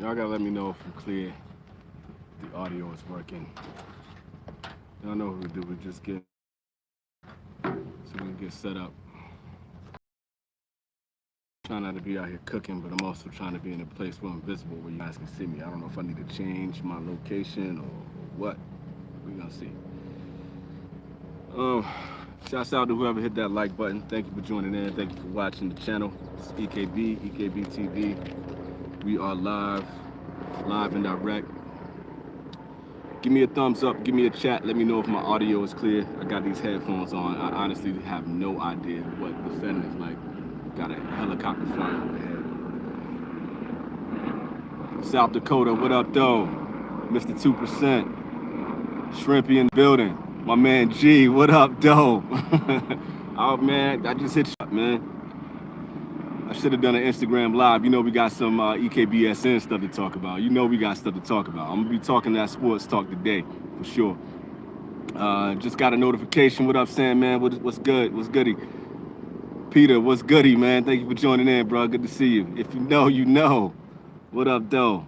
Y'all gotta let me know if I'm clear, the audio is working. Y'all know what we do. We just get so we can get set up. Trying not to be out here cooking, but I'm also trying to be in a place where I'm visible, where you guys can see me. I don't know if I need to change my location or what. We're gonna see. Um, Shouts out to whoever hit that like button. Thank you for joining in. Thank you for watching the channel. It's EKB TV. We are live and direct. Give me a thumbs up, give me a chat, let me know if my audio is clear. I got these headphones on. I honestly have no idea what the setting is like. Got a helicopter flying overhead. South Dakota, what up though? Mr. 2%. Shrimpy in the building. My man G, what up though? Oh man, I just hit you up, man. I should have done an Instagram live. You know we got some EKBSN stuff to talk about. You know we got stuff to talk about. I'm gonna be talking that sports talk today, for sure. Just got a notification. What up, Sam, man? What's good? What's goody? Peter, what's goody, man? Thank you for joining in, bro. Good to see you. If you know, you know. What up, though?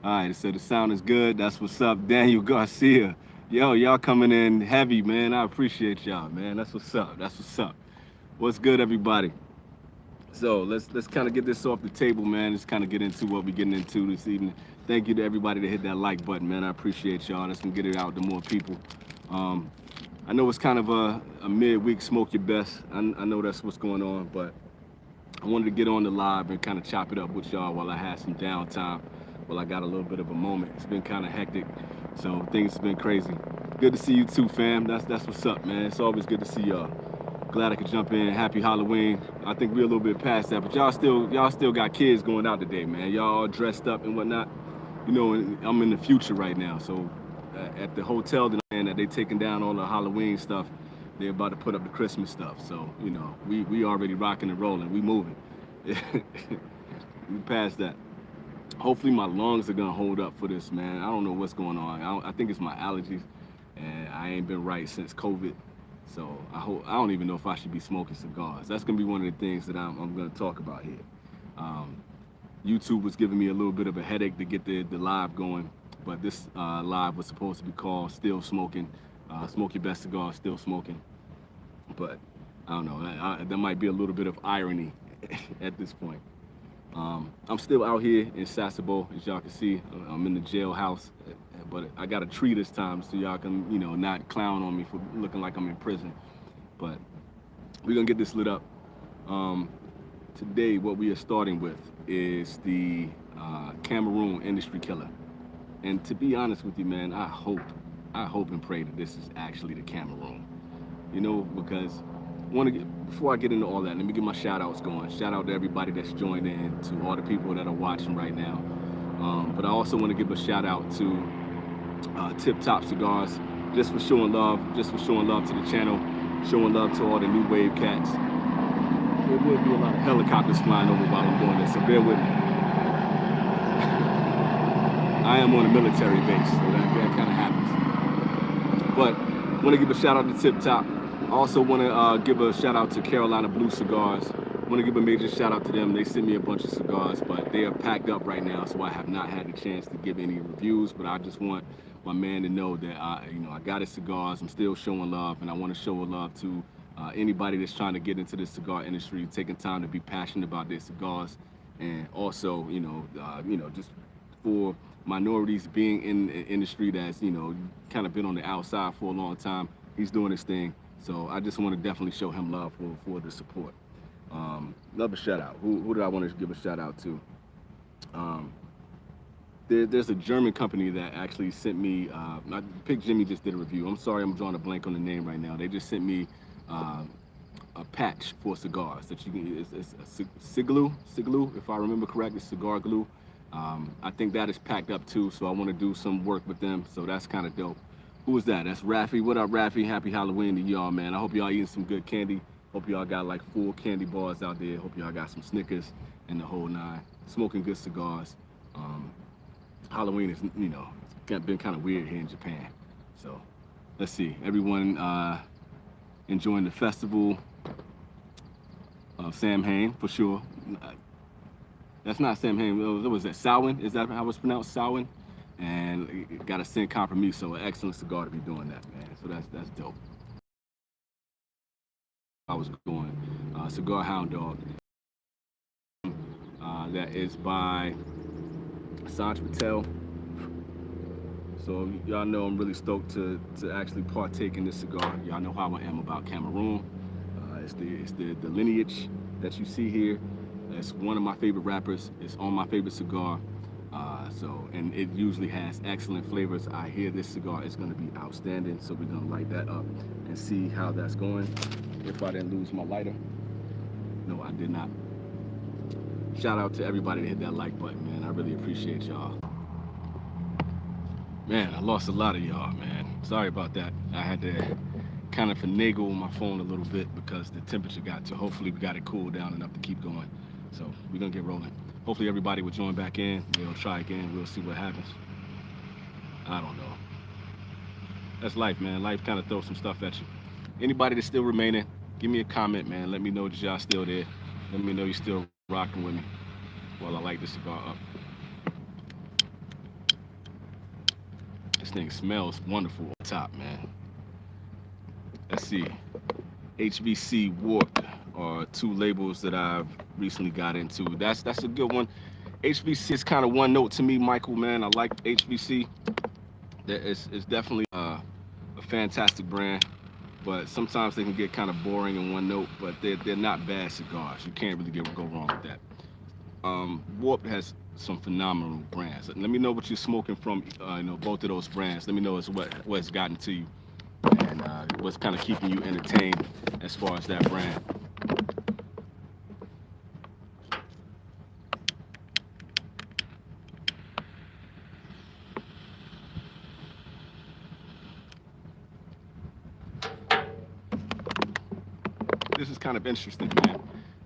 All right, so the sound is good. That's what's up. Daniel Garcia. Yo, y'all coming in heavy, man. I appreciate y'all, man. That's what's up. That's what's up. What's good, everybody? So let's kind of get this off the table, man. Let's kind of get into what we're getting into this evening. Thank you to everybody that hit that like button, man. I appreciate y'all. Let's get it out to more people. I know it's kind of a midweek smoke your best. I know that's what's going on, but I wanted to get on the live and kind of chop it up with y'all while I had some downtime. While I got a little bit of a moment. It's been kind of hectic, so things have been crazy. Good to see you too, fam. That's what's up, man. It's always good to see y'all. Glad I could jump in. Happy Halloween. I think we're a little bit past that, but y'all still got kids going out today, man. Y'all all dressed up and whatnot. You know, I'm in the future right now, so at the hotel that they taking down all the Halloween stuff, they're about to put up the Christmas stuff. So you know, we already rocking and rolling. We moving. We past that. Hopefully my lungs are gonna hold up for this, man. I don't know what's going on. I think it's my allergies, and I ain't been right since COVID. So I don't even know if I should be smoking cigars. That's gonna be one of the things that I'm gonna talk about here. YouTube was giving me a little bit of a headache to get the live going, but this live was supposed to be called Still Smoking, Smoke Your Best Cigar, Still Smoking. But I don't know, there might be a little bit of irony at this point. I'm still out here in Sasebo, as y'all can see. I'm in the jailhouse, but I got a tree this time, so y'all can, you know, not clown on me for looking like I'm in prison. But we're gonna get this lit up. Today, what we are starting with is the Cameroon industry killer. And to be honest with you, man, I hope and pray that this is actually the Cameroon. You know, because before I get into all that, let me get my shout outs going. Shout out to everybody that's joined in, to all the people that are watching right now. But I also want to give a shout out to Tip Top Cigars, just for showing love to the channel, showing love to all the new wave cats. There will be a lot of helicopters flying over while I'm doing this, so bear with me. I am on a military base, so that kind of happens. But I want to give a shout out to Tip Top. I also want to give a shout out to Carolina Blue Cigars. I want to give a major shout out to them. They sent me a bunch of cigars, but they are packed up right now, so I have not had the chance to give any reviews. But I just want my man to know that I got his cigars. I'm still showing love, and I want to show love to anybody that's trying to get into the cigar industry, taking time to be passionate about their cigars, and also just for minorities being in the industry that's kind of been on the outside for a long time. He's doing his thing. So I just want to definitely show him love for the support. Another shout out. Who did I want to give a shout out to? There's a German company that actually sent me. Pick Jimmy just did a review. I'm sorry, I'm drawing a blank on the name right now. They just sent me a patch for cigars that you can. It's a Ciglue, if I remember correctly, cigar glue. I think that is packed up too. So I want to do some work with them. So that's kind of dope. Who is that? That's Rafi. What up, Rafi? Happy Halloween to y'all, man. I hope y'all eating some good candy. Hope y'all got like full candy bars out there. Hope y'all got some Snickers and the whole nine. Smoking good cigars. Halloween is, it's been kind of weird here in Japan. So let's see. Everyone enjoying the festival of Samhain for sure. That's not Sam Hain. What was that? Samhain? Is that how it's pronounced? Samhain? And got a Sin Compromise, so an excellent cigar to be doing that, man. So that's dope. I was going Cigar Hound Dog. That is by Sanj Patel. So y'all know I'm really stoked to actually partake in this cigar. Y'all know how I am about Cameroon. It's the lineage that you see here. It's one of my favorite wrappers. It's on my favorite cigar. And it usually has excellent flavors. I hear this cigar is going to be outstanding. So we're going to light that up and see how that's going. If I didn't lose my lighter. No, I did not. Shout out to everybody that hit that like button, man. I really appreciate y'all. Man, I lost a lot of y'all, man. Sorry about that. I had to kind of finagle my phone a little bit because the temperature got to. Hopefully we got it cooled down enough to keep going. So we're gonna get rolling. Hopefully everybody will join back in. We'll try again. We'll see what happens. I don't know. That's life, man. Life kind of throws some stuff at you. Anybody that's still remaining, give me a comment, man. Let me know that y'all still there. Let me know you're still rocking with me while I light this cigar up. This thing smells wonderful on top, man. Let's see. HVC Warped are two labels that I've recently got into. That's a good one. HVC is kind of one note to me, Michael, man. I like HVC. It's definitely a fantastic brand, but sometimes they can get kind of boring in one note, but they're not bad cigars. You can't really go wrong with that. Warped has some phenomenal brands. Let me know what you're smoking from, both of those brands. Let me know what's gotten to you and what's kind of keeping you entertained as far as that brand. This is kind of interesting, man.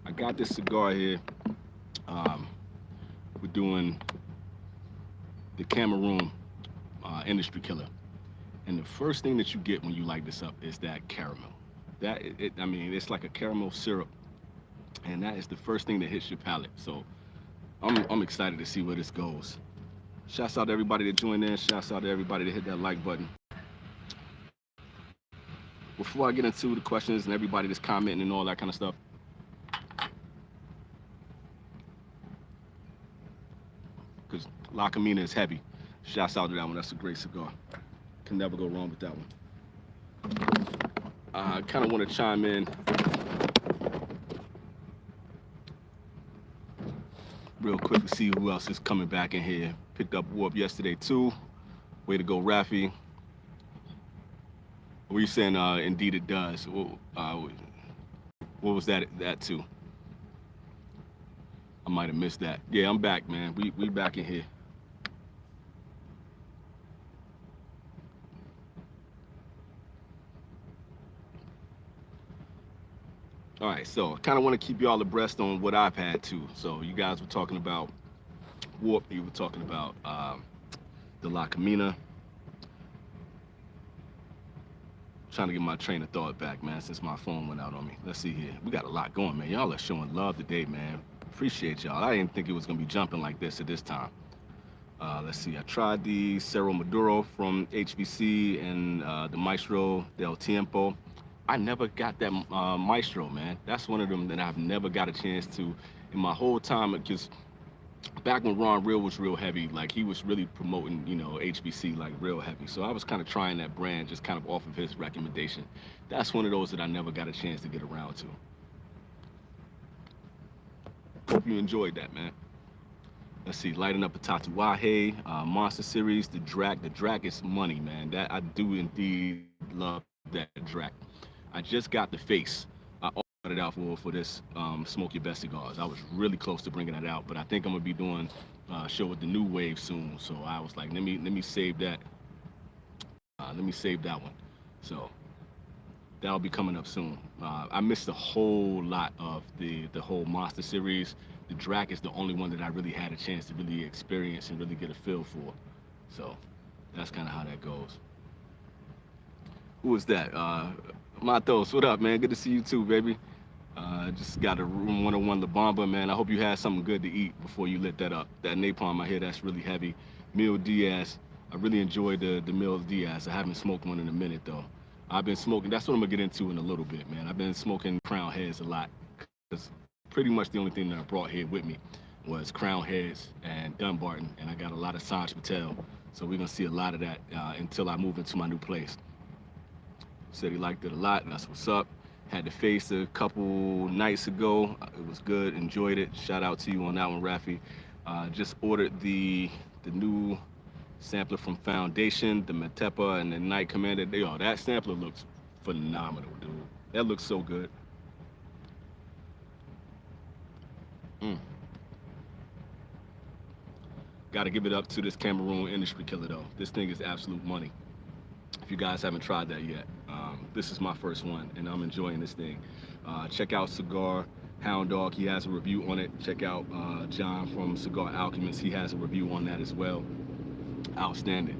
I got this cigar here. We're doing the Cameroon industry killer. And the first thing that you get when you light this up is that caramel. I mean, it's like a caramel syrup. And that is the first thing that hits your palate. So I'm excited to see where this goes. Shouts out to everybody that joined in. Shouts out to everybody that hit that like button. Before I get into the questions and everybody that's commenting and all that kind of stuff, because La Camina is heavy. Shouts out to that one. That's a great cigar. Can never go wrong with that one. I kind of want to chime in real quick to see who else is coming back in here. Picked up Warp yesterday too. Way to go, Rafi. What were you saying? Indeed it does. What was that too? I might have missed that. Yeah, I'm back, man. We back in here. All right, so I kind of want to keep y'all abreast on what I've had too. So you guys were talking about Warp. You were talking about the La Camina. Trying to get my train of thought back, man, since my phone went out on me. Let's see here. We got a lot going, man. Y'all are showing love today, man. Appreciate y'all. I didn't think it was gonna be jumping like this at this time. Let's see. I tried the Cerro Maduro from HVC and the Maestro del Tiempo. I never got that Maestro, man. That's one of them that I've never got a chance to in my whole time. Because back when Ron Real was real heavy, like he was really promoting, HVC like real heavy. So I was kind of trying that brand just kind of off of his recommendation. That's one of those that I never got a chance to get around to. Hope you enjoyed that, man. Let's see, lighting up a Tatuaje, Monster Series, the Drac. The Drac is money, man. That I do indeed love that Drac. I just got the face. I got it out for this Smoke Your Best Cigars. I was really close to bringing that out, but I think I'm gonna be doing a show with the new wave soon. So I was like, let me save that. Let me save that one. So that'll be coming up soon. I missed a whole lot of the whole Monster Series. The Drac is the only one that I really had a chance to really experience and really get a feel for. So that's kind of how that goes. Who is that? Matos, what up, man? Good to see you too, baby. Just got a room 101 La Bamba, man. I hope you had something good to eat before you lit that up. That napalm I hear, that's really heavy. Meal Diaz. I really enjoyed the Meal Diaz. I haven't smoked one in a minute though. I've been smoking. That's what I'm gonna get into in a little bit, man. I've been smoking Crown Heads a lot because pretty much the only thing that I brought here with me was Crown Heads and Dunbarton, and I got a lot of Sanj Patel. So we're gonna see a lot of that until I move into my new place. Said he liked it a lot, and that's what's up. Had the face a couple nights ago. It was good, enjoyed it. Shout out to you on that one, Rafi. Just ordered the new sampler from Foundation, the Matepa and the Night Commander. That sampler looks phenomenal, dude. That looks so good. Got to give it up to this Cameroon industry killer though. This thing is absolute money. If you guys haven't tried that yet, this is my first one, and I'm enjoying this thing. Check out Cigar Hound Dog. He has a review on it. Check out John from Cigar Alchemist. He has a review on that as well. Outstanding.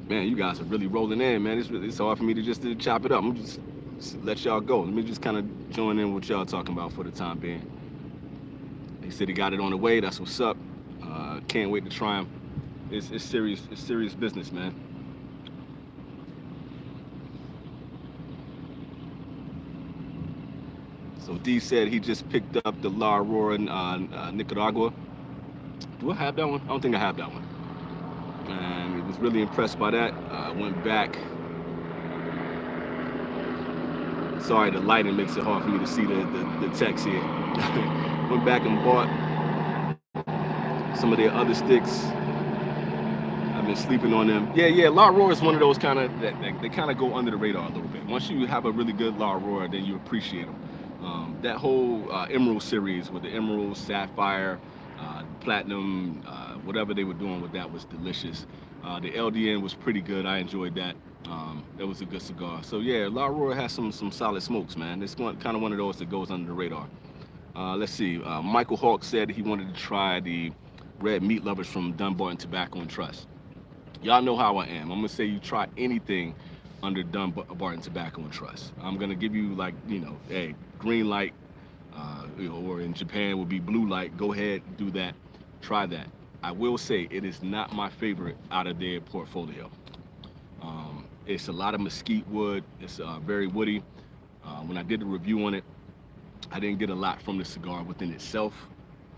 Man, you guys are really rolling in, man. It's hard for me to just chop it up. I'm just let y'all go. Let me just kind of join in what y'all talking about for the time being. He said he got it on the way. That's what's up. Can't wait to try him. It's serious. It's serious business, man. So D said he just picked up the La Aurora in Nicaragua. Do I have that one? I don't think I have that one. And he was really impressed by that. Went back. Sorry, the lighting makes it hard for me to see the text here. Went back and bought some of their other sticks. I've been sleeping on them. Yeah, La Aurora is one of those kind of, they kind of go under the radar a little bit. Once you have a really good La Aurora, then you appreciate them. That whole Emerald series with the Emerald, Sapphire, Platinum, whatever they were doing with that was delicious. The LDN was pretty good. I enjoyed that. That was a good cigar. So yeah, La Aurora has some solid smokes, man. It's kind of one of those that goes under the radar. Let's see. Michael Hawk said he wanted to try the Red Meat Lovers from Dunbarton Tobacco and Trust. Y'all know how I am. I'm gonna say you try anything under Dunbarton Tobacco and Trust. I'm gonna give you like, hey, green light, or in Japan would be blue light. Go ahead, do that. Try that. I will say it is not my favorite out of their portfolio. It's a lot of mesquite wood. It's very woody. When I did the review on it, I didn't get a lot from the cigar within itself.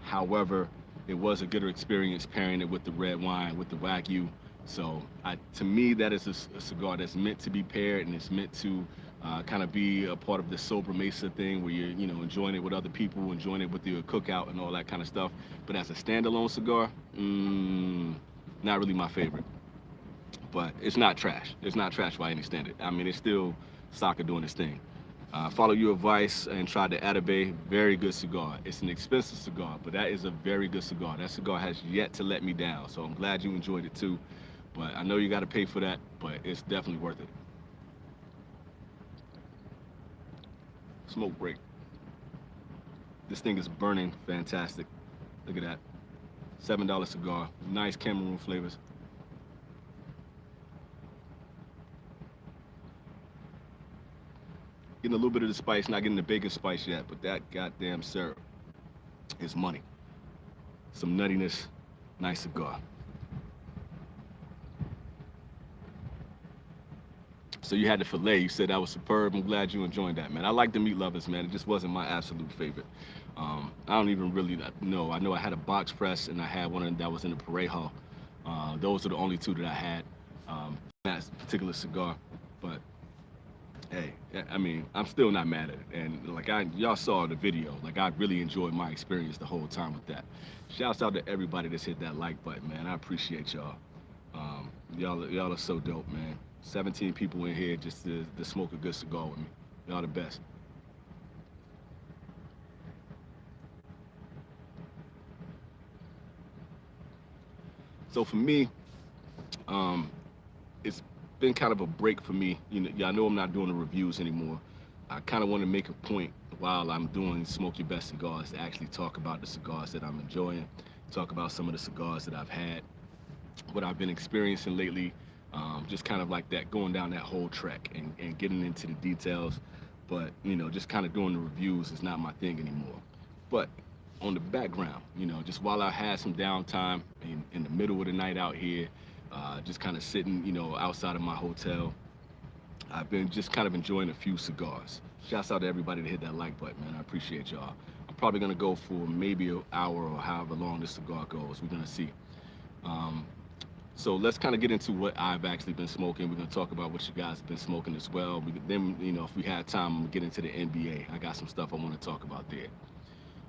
However, it was a good experience pairing it with the red wine, with the Wagyu. So to me, that is a cigar that's meant to be paired, and it's meant to kind of be a part of the Sober Mesa thing where you're, enjoying it with other people, enjoying it with your cookout and all that kind of stuff. But as a standalone cigar, not really my favorite. But it's not trash. It's not trash by any standard. I mean, it's still Saka doing his thing. Follow your advice and try the Atabey. Very good cigar. It's an expensive cigar, but that is a very good cigar. That cigar has yet to let me down, so I'm glad you enjoyed it too. But I know you got to pay for that, but it's definitely worth it. Smoke break. This thing is burning fantastic. Look at that. $7 cigar. Nice Cameroon flavors. Getting a little bit of the spice, not getting the bacon spice yet, but that goddamn syrup is money. Some nuttiness, nice cigar. So you had the filet, you said that was superb. I'm glad you enjoyed that, man. I like the Meat Lovers, man. It just wasn't my absolute favorite. I don't even really know. I know I had a box press and I had one that was in the Parejo. Those are the only two that I had, that particular cigar. But hey, I mean, I'm still not mad at it. And like y'all saw the video, like I really enjoyed my experience the whole time with that. Shouts out to everybody that's hit that like button, man. I appreciate y'all. Y'all are so dope, man. 17 people in here just to smoke a good cigar with me. Y'all the best. So for me, it's been kind of a break for me. Y'all know I'm not doing the reviews anymore. I kind of want to make a point while I'm doing Smoke Your Best Cigars to actually talk about the cigars that I'm enjoying, talk about some of the cigars that I've had, what I've been experiencing lately, just kind of like that, going down that whole track and getting into the details. But just kind of doing the reviews is not my thing anymore. But on the background, just while I had some downtime in the middle of the night out here, just kind of sitting, outside of my hotel, I've been just kind of enjoying a few cigars. Shouts out to everybody that hit that like button, man. I appreciate y'all. I'm probably gonna go for maybe an hour or however long this cigar goes. We're gonna see. Um, so let's kind of get into what I've actually been smoking. We're gonna talk about what you guys have been smoking as well. Then, if we have time, I'm gonna get into the NBA. I got some stuff I want to talk about there.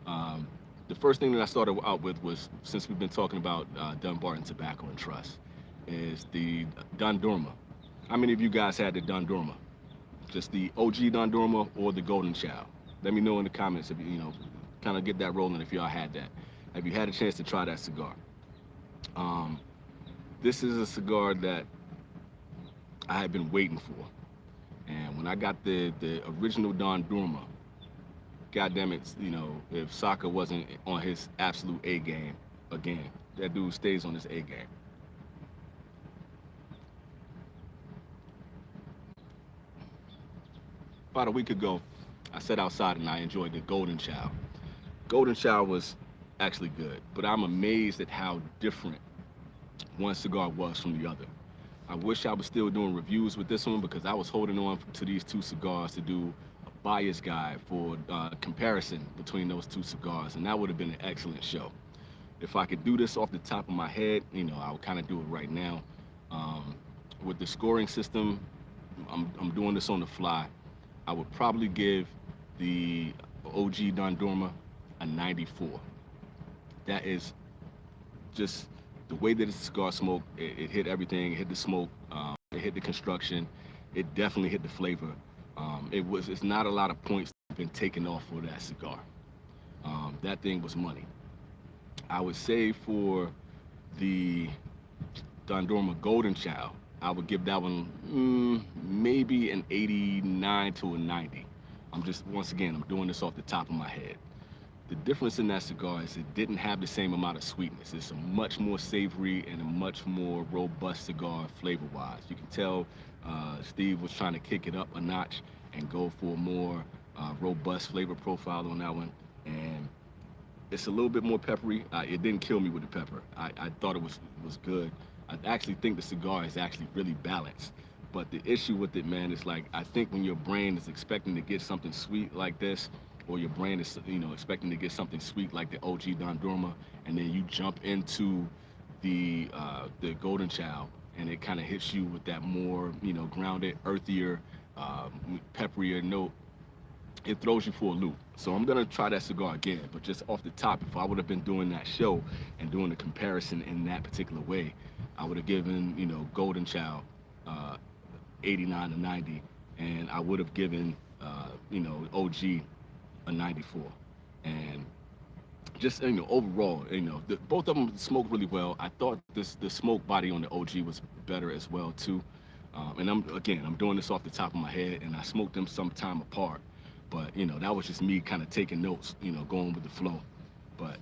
Um, the first thing that I started out with was, since we've been talking about Dunbarton Tobacco and Trust, is the Dundurma. How many of you guys had the Dundurma? Just the OG Dundurma or the Golden Child? Let me know in the comments if kind of get that rolling if y'all had that. Have you had a chance to try that cigar? This is a cigar that I had been waiting for. And when I got the original Dundurma, goddamn it, if Saka wasn't on his absolute A game again, that dude stays on his A game. About a week ago, I sat outside and I enjoyed the Golden Child. Golden Child was actually good, but I'm amazed at how different one cigar was from the other. I wish I was still doing reviews with this one, because I was holding on to these two cigars to do a bias guide for comparison between those two cigars, and that would have been an excellent show. If I could do this off the top of my head, I would kind of do it right now. With the scoring system, I'm doing this on the fly. I would probably give the OG Dundurma a 94. That is just the way that the cigar smoked. It hit everything. It hit the smoke. It hit the construction. It definitely hit the flavor. It's not a lot of points that have been taken off for that cigar. That thing was money. I would say for the Dundurma Golden Child, I would give that one maybe an 89 to a 90. Once again, I'm doing this off the top of my head. The difference in that cigar is it didn't have the same amount of sweetness. It's a much more savory and a much more robust cigar flavor-wise. You can tell Steve was trying to kick it up a notch and go for a more robust flavor profile on that one. And it's a little bit more peppery. It didn't kill me with the pepper. I thought it was good. I actually think the cigar is actually really balanced. But the issue with it, man, is like, I think when your brain is expecting to get something sweet like this, or your brain is, expecting to get something sweet like the OG Dundurma, and then you jump into the Golden Child, and it kind of hits you with that more, grounded, earthier, pepperier note, it throws you for a loop. So I'm gonna try that cigar again, but just off the top, if I would have been doing that show and doing the comparison in that particular way, I would have given, Golden Child 89 to 90, and I would have given, OG a 94. And just, overall, both of them smoked really well. I thought the smoke body on the OG was better as well too. And I'm doing this off the top of my head, and I smoked them some time apart. But, that was just me kind of taking notes, going with the flow. But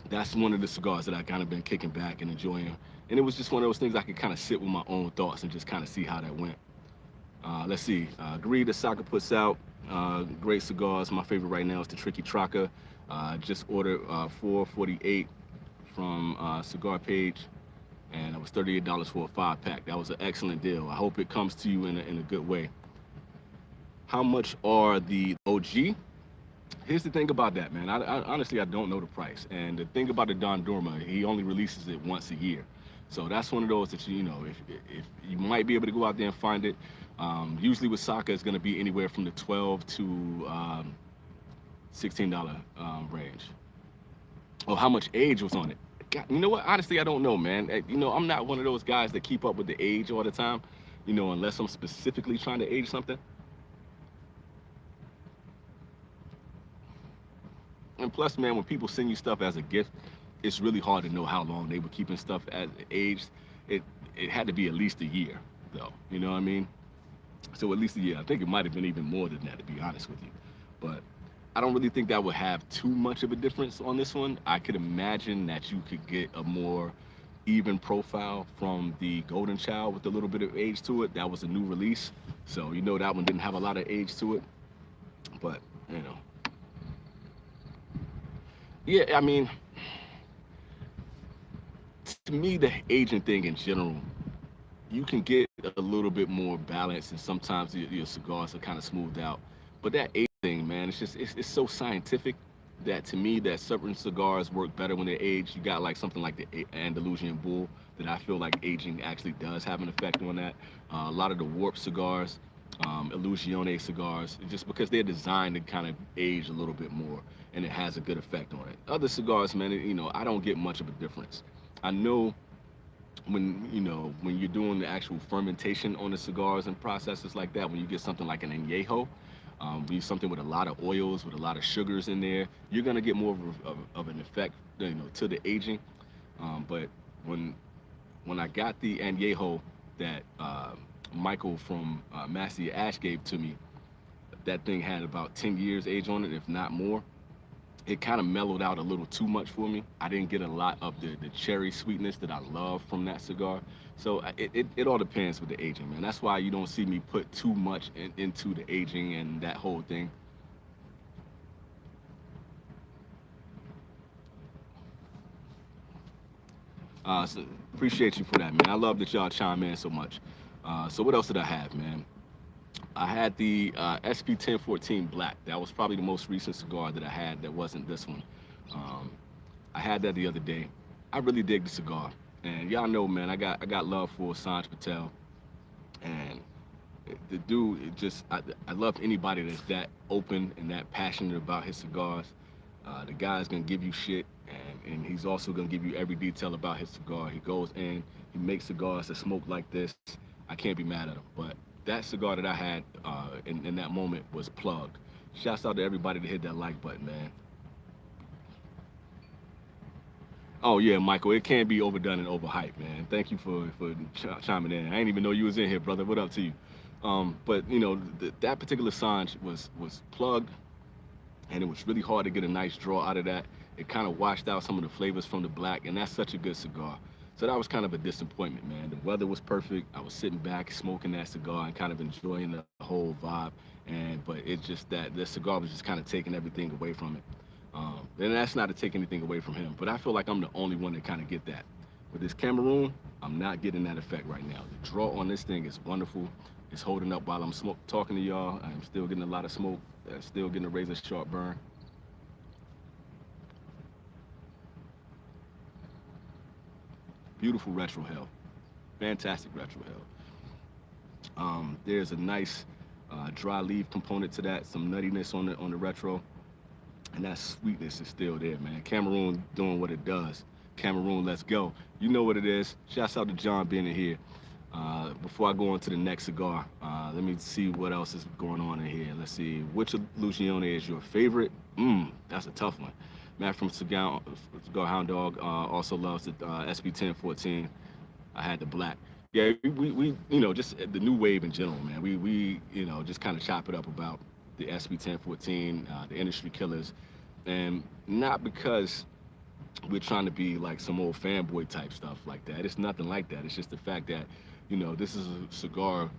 that's one of the cigars that I kind of been kicking back and enjoying. And it was just one of those things I could kind of sit with my own thoughts and just kind of see how that went. Let's see. Greed that Saka puts out. Great cigars. My favorite right now is the Tricky Traca. Just ordered 448 from Cigar Page, and it was $38 for a 5-pack. That was an excellent deal. I hope it comes to you in a good way. How much are the OG? Here's the thing about that, man. I honestly, I don't know the price. And the thing about the Dundurma, he only releases it once a year. So that's one of those that if you might be able to go out there and find it. Usually with Saka, it's going to be anywhere from the $12 to $16 range. Oh, how much age was on it? God, you know what? Honestly, I don't know, man. I'm not one of those guys that keep up with the age all the time, unless I'm specifically trying to age something. And plus, man, when people send you stuff as a gift, it's really hard to know how long they were keeping stuff as aged. It had to be at least a year, though. You know what I mean? So at least a year. I think it might have been even more than that, to be honest with you. But I don't really think that would have too much of a difference on this one. I could imagine that you could get a more even profile from the Golden Child with a little bit of age to it. That was a new release. So, that one didn't have a lot of age to it. But, you know, yeah, I mean, to me, the aging thing in general, you can get a little bit more balance, and sometimes your cigars are kind of smoothed out. But that age thing, man, it's so scientific that to me that certain cigars work better when they age. You got like something like the Andalusian Bull that I feel like aging actually does have an effect on that. A lot of the Warped cigars, Illusione cigars, just because they're designed to kind of age a little bit more, and it has a good effect on it. Other cigars, man, you know, I don't get much of a difference. I know when you're doing the actual fermentation on the cigars and processes like that, when you get something like an añejo, something with a lot of oils, with a lot of sugars in there, you're gonna get more of an effect, you know, to the aging. But when when I got the añejo that Michael from Massey Ash gave to me, that thing had about 10 years age on it, if not more. It kind of mellowed out a little too much for me. I didn't get a lot of the cherry sweetness that I love from that cigar. So it all depends with the aging, man. That's why you don't see me put too much into the aging and that whole thing. So appreciate you for that, man. I love that y'all chime in so much. So what else did I have, man? I had the SP 1014 Black. That was probably the most recent cigar that I had that wasn't this one. Um, I had that the other day. I really dig the cigar, and y'all know, man. I got love for Sanj Patel, and the dude. I love anybody that's that open and that passionate about his cigars. The guy's gonna give you shit, and he's also gonna give you every detail about his cigar. He goes in, he makes cigars that smoke like this. I can't be mad at him. But that cigar that I had in that moment was plugged. Shouts out to everybody that hit that like button, man. Oh yeah, Michael, it can't be overdone and overhyped, man. Thank you for chiming in. I didn't even know you was in here, brother. What up to you? But you know, that particular Sanj was plugged, and it was really hard to get a nice draw out of that. It kind of washed out some of the flavors from the black, and that's such a good cigar. So that was kind of a disappointment, man. The weather was perfect. I was sitting back, smoking that cigar, and kind of enjoying the whole vibe. But it's just that the cigar was just kind of taking everything away from it. And that's not to take anything away from him, but I feel like I'm the only one that kind of get that. With this Cameroon, I'm not getting that effect right now. The draw on this thing is wonderful. It's holding up while I'm talking to y'all. I'm still getting a lot of smoke. Still getting a razor sharp burn. Beautiful retro hell. Fantastic retro hell. There's a nice dry leaf component to that, some nuttiness on the retro, and that sweetness is still there, man. Cameroon doing what it does. Cameroon, let's go. You know what it is. Shouts out to John being in here. Before I go on to the next cigar, let me see what else is going on in here. Let's see, which Lucione is your favorite? That's a tough one. Matt from Cigar Hound Dog also loves the SB 1014. I had the black. Yeah, we you know, just the new wave in general, man. We you know, just kind of chop it up about the SB 1014, the industry killers, and not because we're trying to be like some old fanboy type stuff like that. It's nothing like that. It's just the fact that, you know, this is a cigar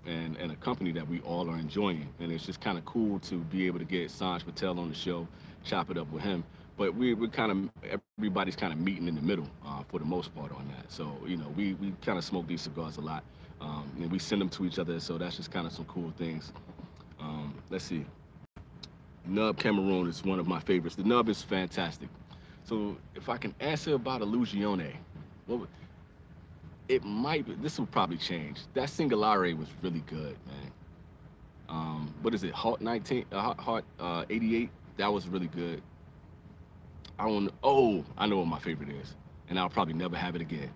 and a company that we all are enjoying, and it's just kind of cool to be able to get Sanj Patel on the show, chop it up with him. But we're kind of everybody's kind of meeting in the middle for the most part on that. So you know, we kind of smoke these cigars a lot, and we send them to each other. So that's just kind of some cool things. Let's see. Nub Cameroon is one of my favorites. The nub is fantastic. So if I can answer about Illusione, well, it might be, this will probably change. That Singolare was really good, man. What is it, Heart 19, Heart 88? That was really good. I don't know, oh, I know what my favorite is, and I'll probably never have it again.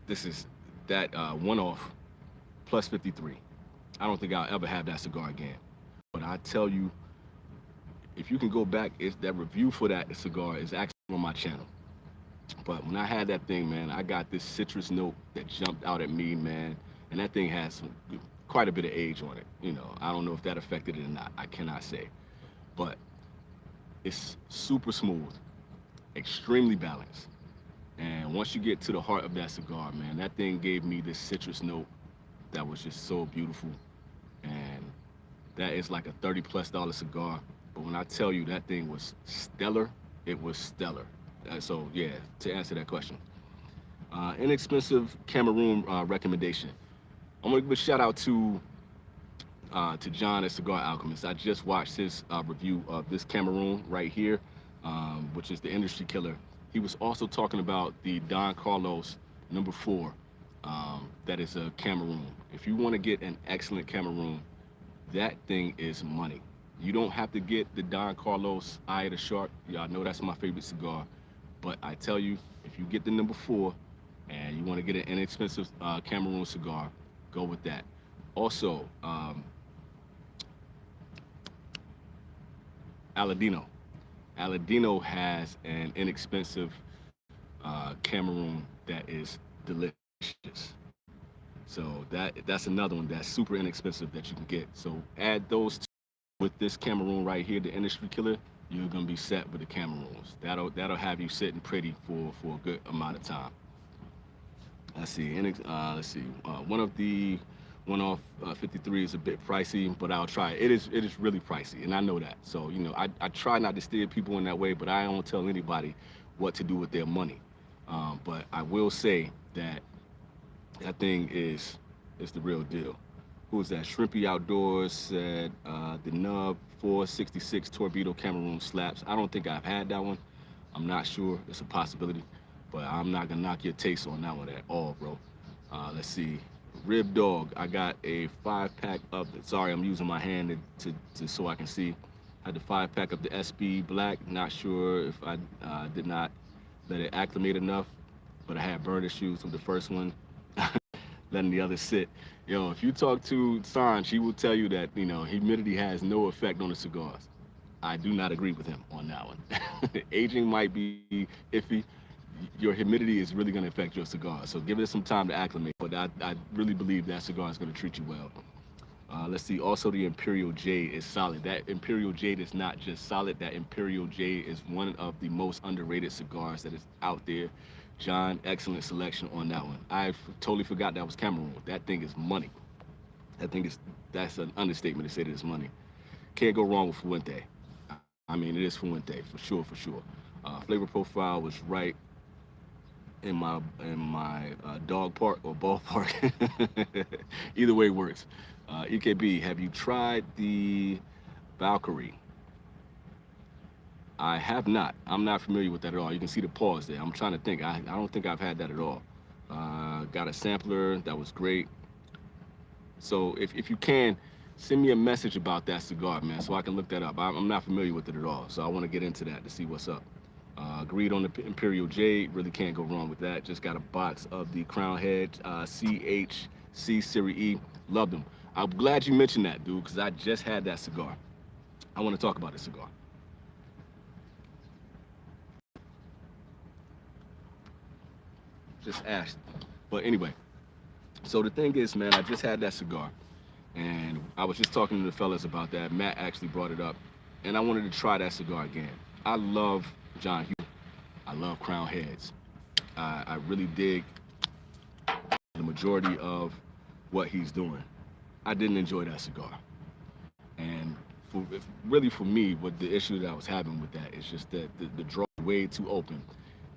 This is that one-off plus 53. I don't think I'll ever have that cigar again. But I tell you, if you can go back, that review for that cigar is actually on my channel. But when I had that thing, man, I got this citrus note that jumped out at me, man. And that thing has quite a bit of age on it. You know, I don't know if that affected it or not. I cannot say. But it's super smooth, extremely balanced. And once you get to the heart of that cigar, man, that thing gave me this citrus note that was just so beautiful. And That is like a $30+ cigar. But when I tell you that thing was stellar, it was stellar. So yeah, to answer that question, inexpensive Cameroon recommendation. I'm gonna give a shout out to John at Cigar Alchemist. I just watched his review of this Cameroon right here, which is the industry killer. He was also talking about the Don Carlos #4, that is a Cameroon. If you want to get an excellent Cameroon, that thing is money. You don't have to get the Don Carlos Eye of the Shark. Y'all know that's my favorite cigar. But I tell you, if you get the #4 and you want to get an inexpensive Cameroon cigar, go with that. Also, Aladino. Aladino has an inexpensive Cameroon that is delicious. So that's another one that's super inexpensive that you can get. So add those two with this Cameroon right here, the industry killer. You're gonna be set with the Cameroons. That'll have you sitting pretty for a good amount of time. Let's see. One off 53 is a bit pricey, but I'll try it. It is really pricey, and I know that. So I try not to steer people in that way, but I don't tell anybody what to do with their money. But I will say that that thing is the real deal. Who is that? Shrimpy Outdoors said the Nub 466 Torpedo Cameroon slaps. I don't think I've had that one. I'm not sure. It's a possibility, but I'm not gonna knock your taste on that one at all, bro. Let's see. Rib Dog. I got a 5-pack of the. Sorry, I'm using my hand to so I can see. I had the 5-pack of the SB Black. Not sure if I did not let it acclimate enough, but I had burn issues with the first one. Letting the others sit. If you talk to San, she will tell you that humidity has no effect on the cigars. I do not agree with him on that one. Aging might be iffy. Your humidity is really going to affect your cigar, so give it some time to acclimate. But I really believe that cigar is going to treat you well. Let's see. Also, the Imperial Jade is solid. That Imperial Jade is not just solid. That Imperial Jade is one of the most underrated cigars that is out there. John, excellent selection on that one. I totally forgot that was Cameroon. That thing is money. That's an understatement to say that it's money. Can't go wrong with Fuente. I mean, it is Fuente for sure. Flavor profile was right in my dog park or ballpark. Either way works. EKB, have you tried the Valkyrie? I have not. I'm not familiar with that at all. You can see the pause there. I'm trying to think. I don't think I've had that at all. Got a sampler. That was great. So if you can, send me a message about that cigar, man, so I can look that up. I'm not familiar with it at all, so I want to get into that to see what's up. Agreed on the Imperial Jade. Really can't go wrong with that. Just got a box of the Crown Head CHC Series E. Love them. I'm glad you mentioned that, dude, because I just had that cigar. I want to talk about this cigar. Just asked. But anyway, so the thing is, man, I just had that cigar, and I was just talking to the fellas about that. Matt actually brought it up, and I wanted to try that cigar again. I love John Hughes. I love Crown Heads. I really dig the majority of what he's doing. I didn't enjoy that cigar, and for me, what the issue that I was having with that is just that the draw way too open.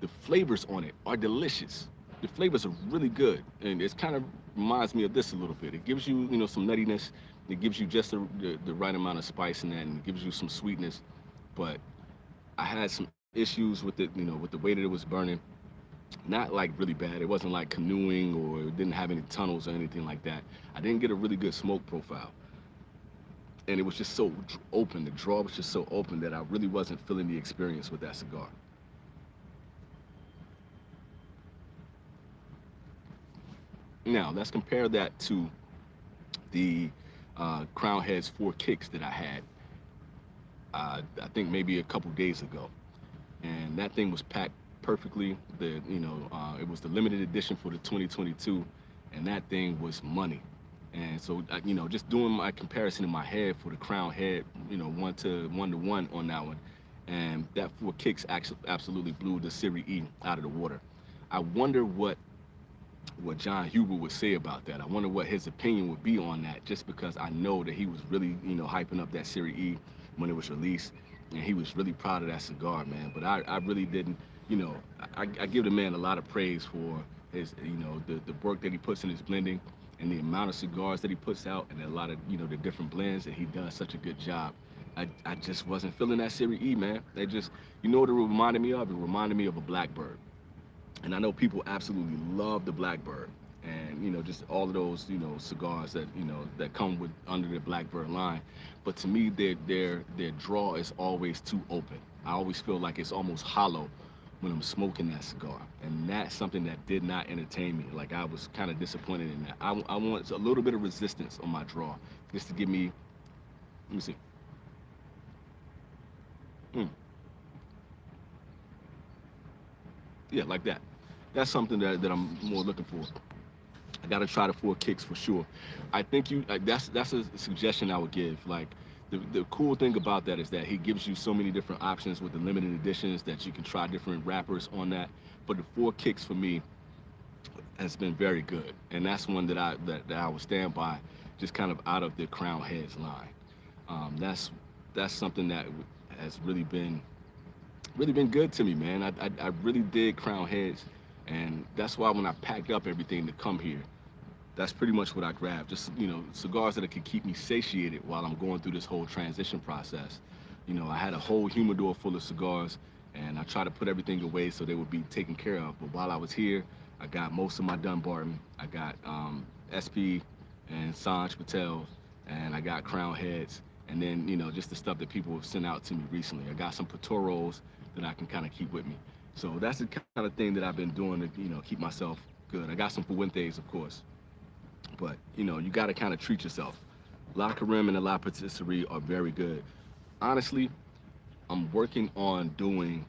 The flavors on it are delicious. The flavors are really good, and it kind of reminds me of this a little bit. It gives you, some nuttiness. It gives you just the right amount of spice in that, and it gives you some sweetness. But I had some issues with it, with the way that it was burning. Not like really bad. It wasn't like canoeing, or it didn't have any tunnels or anything like that. I didn't get a really good smoke profile, and it was just so open. The draw was just so open that I really wasn't feeling the experience with that cigar. Now, let's compare that to the Crown Heads 4 Kicks that I had, I think maybe a couple days ago. And that thing was packed perfectly. It was the limited edition for the 2022, and that thing was money. And so, just doing my comparison in my head for the Crown Head, 1-to-1 on that one, and that 4 Kicks actually absolutely blew the Series E out of the water. I wonder what what John Huber would say about that. I wonder what his opinion would be on that, just because I know that he was really, hyping up that Series E when it was released, and he was really proud of that cigar, man. But I really didn't, I give the man a lot of praise for his, the work that he puts in his blending and the amount of cigars that he puts out and a lot of, the different blends, and he does such a good job. I just wasn't feeling that Series E, man. They just, what it reminded me of? It reminded me of a Blackbird. And I know people absolutely love the Blackbird, and just all of those cigars that that come with under the Blackbird line. But to me, their draw is always too open. I always feel like it's almost hollow when I'm smoking that cigar, and that's something that did not entertain me. Like, I was kind of disappointed in that. I want a little bit of resistance on my draw, just to give me. Let me see. Yeah, like that. That's something that I'm more looking for. I gotta try the 4 kicks for sure. I think that's a suggestion I would give. Like, the cool thing about that is that he gives you so many different options with the limited editions that you can try different wrappers on that. But the 4 kicks for me has been very good, and that's one that I would stand by, just kind of out of the Crown Heads line. That's something that has really been good to me, man. I really dig Crown Heads, and that's why when I packed up everything to come here, that's pretty much what I grabbed. Just, cigars that could keep me satiated while I'm going through this whole transition process. I had a whole humidor full of cigars, and I tried to put everything away so they would be taken care of. But while I was here, I got most of my Dunbarton. I got SP and Sanj Patel, and I got Crown Heads. And then, just the stuff that people have sent out to me recently. I got some Patoros that I can kind of keep with me. So that's the kind of thing that I've been doing to, keep myself good. I got some Fuentes, of course. But, you got to kind of treat yourself. La Carême and the La Patisserie are very good. Honestly, I'm working on doing,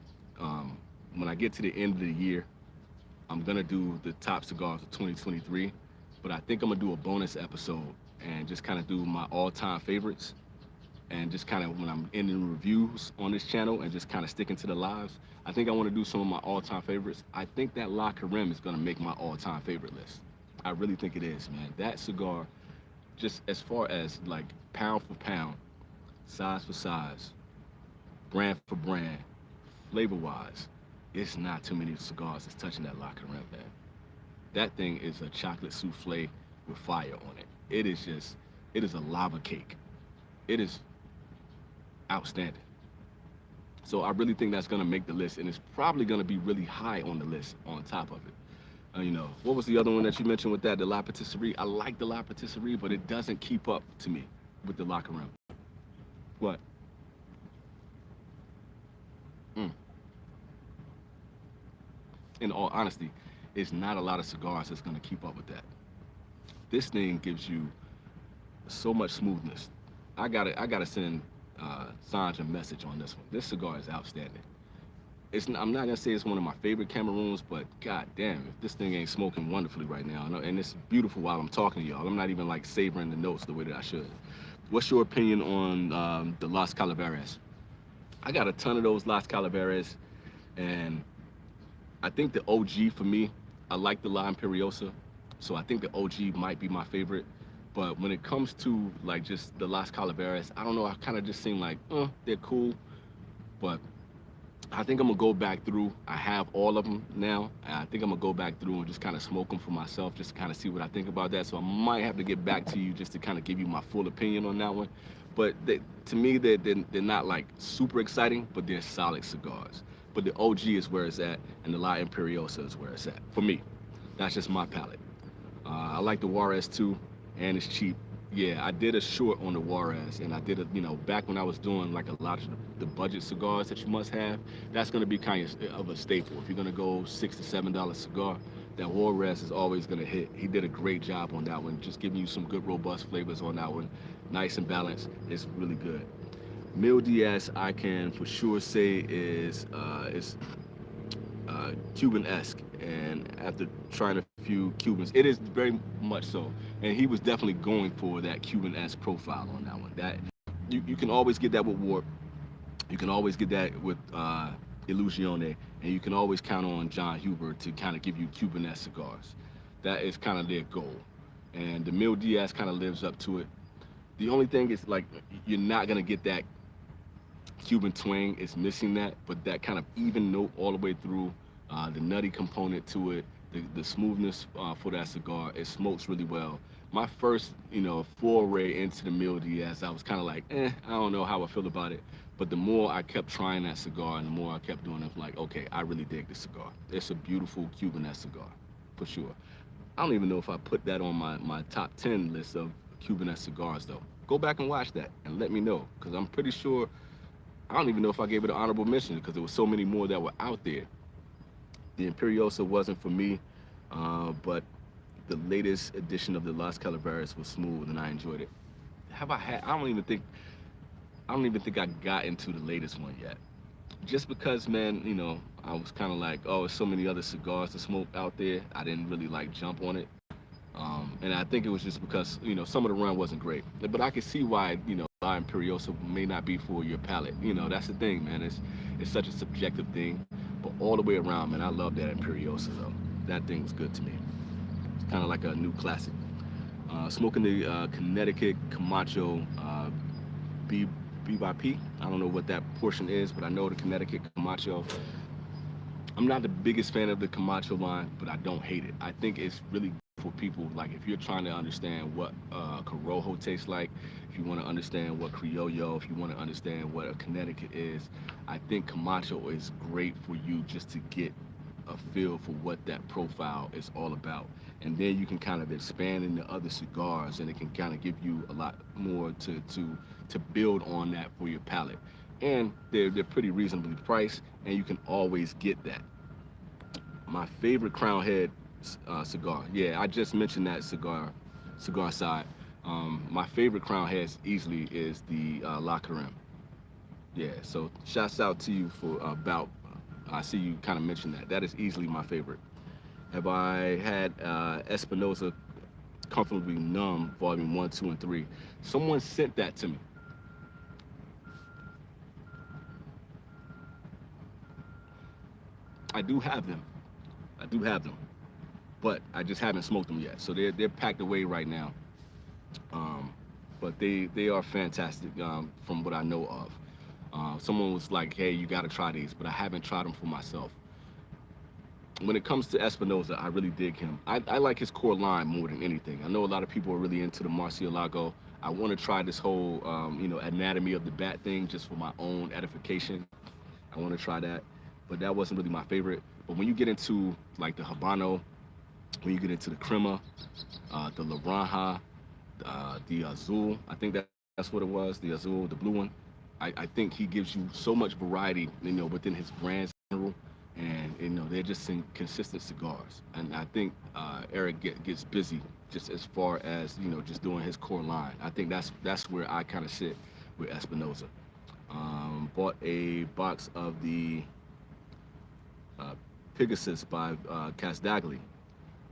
when I get to the end of the year, I'm going to do the top cigars of 2023. But I think I'm going to do a bonus episode and just kind of do my all-time favorites. And just kind of when I'm ending reviews on this channel and just kind of sticking to the lives, I think I want to do some of my all-time favorites. I think that La Carême is going to make my all-time favorite list. I really think it is, man. That cigar, just as far as like pound for pound, size for size, brand for brand, flavor-wise, it's not too many cigars that's touching that La Carême, man. That thing is a chocolate souffle with fire on it. It is a lava cake. It is outstanding. So I really think that's gonna make the list, and it's probably gonna be really high on the list on top of it. What was the other one that you mentioned with that, the La Patisserie? I like the La Patisserie, but it doesn't keep up to me with the La Carême. What? In all honesty, it's not a lot of cigars that's gonna keep up with that. This thing gives you so much smoothness. I gotta send Sanj a message on this one. This cigar is outstanding. I'm not gonna say it's one of my favorite Cameroons, but god damn, if this thing ain't smoking wonderfully right now, and it's beautiful while I'm talking to y'all. I'm not even like savoring the notes the way that I should. What's your opinion on the Las Calaveras? I got a ton of those Las Calaveras, and I think the OG for me, I like the La Imperiosa, so I think the OG might be my favorite. But when it comes to like just the Las Calaveras, I don't know, I kind of just seem like, they're cool. But I think I'm gonna go back through. I have all of them now, and I think I'm gonna go back through and just kind of smoke them for myself, just to kind of see what I think about that. So I might have to get back to you just to kind of give you my full opinion on that one. But to me, they're not like super exciting, but they're solid cigars. But the OG is where it's at, and the La Imperiosa is where it's at, for me. That's just my palate. I like the Juarez too, and it's cheap. Yeah, I did a short on the Juarez, and I did a, back when I was doing like a lot of the budget cigars that you must have, that's gonna be kind of a staple. If you're gonna go $6 to $7 cigar, that Juarez is always gonna hit. He did a great job on that one, just giving you some good robust flavors on that one. Nice and balanced, it's really good. Mil Diaz, I can for sure say is Cuban-esque, and after trying a few Cubans, it is very much so, and he was definitely going for that Cuban-esque profile on that one. That you can always get that with Warped, you can always get that with Illusione, and you can always count on John Huber to kind of give you Cuban-esque cigars. That is kind of their goal. And the Mil Diaz kind of lives up to it. The only thing is like you're not gonna get that Cuban twang. It's missing that, but that kind of even note all the way through, the nutty component to it, the smoothness for that cigar. It smokes really well. My first, foray into the Mil Diaz, I was kind of like, I don't know how I feel about it. But the more I kept trying that cigar and the more I kept doing it, I'm like, okay, I really dig this cigar. It's a beautiful Cuban-esque cigar, for sure. I don't even know if I put that on my top 10 list of Cuban-esque cigars, though. Go back and watch that and let me know, because I'm pretty sure, I don't even know if I gave it an honorable mention, because there were so many more that were out there. The Imperiosa wasn't for me, but the latest edition of the Las Calaveras was smooth and I enjoyed it. I don't even think I got into the latest one yet. Just because, man, I was kind of like, oh, there's so many other cigars to smoke out there. I didn't really like jump on it. And I think it was just because, some of the run wasn't great. But I could see why, La Imperiosa may not be for your palate. That's the thing, man. It's such a subjective thing. But all the way around, man, I love that Imperiosa, though. That thing was good to me. It's kind of like a new classic. Smoking the Connecticut Camacho B by P. I don't know what that portion is, but I know the Connecticut Camacho. I'm not the biggest fan of the Camacho line, but I don't hate it. I think it's really good for people, like if you're trying to understand what Corojo tastes like, if you want to understand what Criollo, if you want to understand what a Connecticut is, I think Camacho is great for you just to get a feel for what that profile is all about. And then you can kind of expand into other cigars and it can kind of give you a lot more to build on that for your palate. And they're pretty reasonably priced and you can always get that. My favorite Crown Head cigar, yeah, I just mentioned that cigar side. My favorite Crown Heads easily is the La Carême. Yeah, so shouts out to you for I see you kind of mentioned that. That is easily my favorite. Have I had Espinosa Comfortably Numb, Volume 1, 2, and 3? Someone sent that to me. I do have them. But I just haven't smoked them yet. So they're packed away right now. But they are fantastic from what I know of. Someone was like, hey, you got to try these, but I haven't tried them for myself. When it comes to Espinosa, I really dig him. I like his core line more than anything. I know a lot of people are really into the Murcielago. I want to try this whole, anatomy of the bat thing just for my own edification. I want to try that, but that wasn't really my favorite. But when you get into like the Habano, when you get into the Crema, the Laranja, the Azul, I think that's what it was, the Azul, the blue one. I think he gives you so much variety, within his brands in general, and they're just consistent cigars. And I think Eric gets busy just as far as just doing his core line. I think that's where I kind of sit with Espinosa. Bought a box of the Pegasus by Casdagli.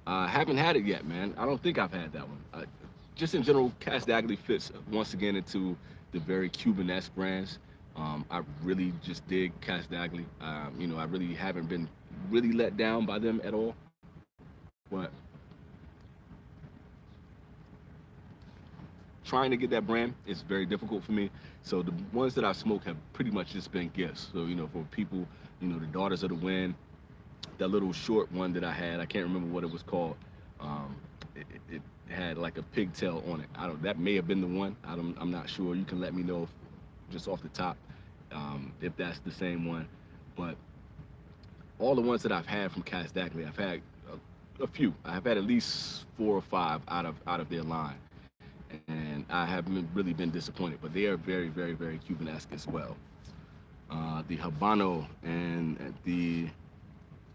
Haven't had it yet, man. I don't think I've had that one. Just in general, Casdagli fits once again into the very Cuban-esque brands. I really just dig Casdagli. I really haven't been really let down by them at all. But trying to get that brand is very difficult for me. So the ones that I smoke have pretty much just been gifts. So, for people, the Daughters of the Wind, that little short one that I had, I can't remember what it was called. It had like a pigtail on it. That may have been the one. I'm not sure. You can let me know just off the top if that's the same one. But all the ones that I've had from Casdagli, I've had a few. I've had at least 4 or 5 out of their line, and I haven't really been disappointed. But they are very, very, very Cuban-esque as well. The Habano and the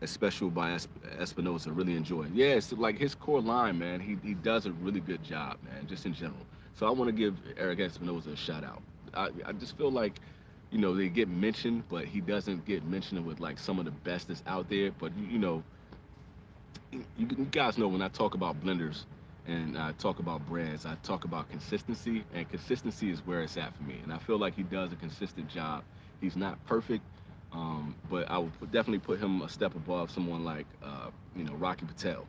Especial by Espinosa, really enjoy. Yeah, it's like his core line, man. He does a really good job, man, just in general. So I want to give Eric Espinosa a shout out. I just feel like, they get mentioned, but he doesn't get mentioned with like some of the best that's out there. But you guys know when I talk about blenders and I talk about brands, I talk about consistency, and consistency is where it's at for me. And I feel like he does a consistent job. He's not perfect. But I would definitely put him a step above someone like, Rocky Patel.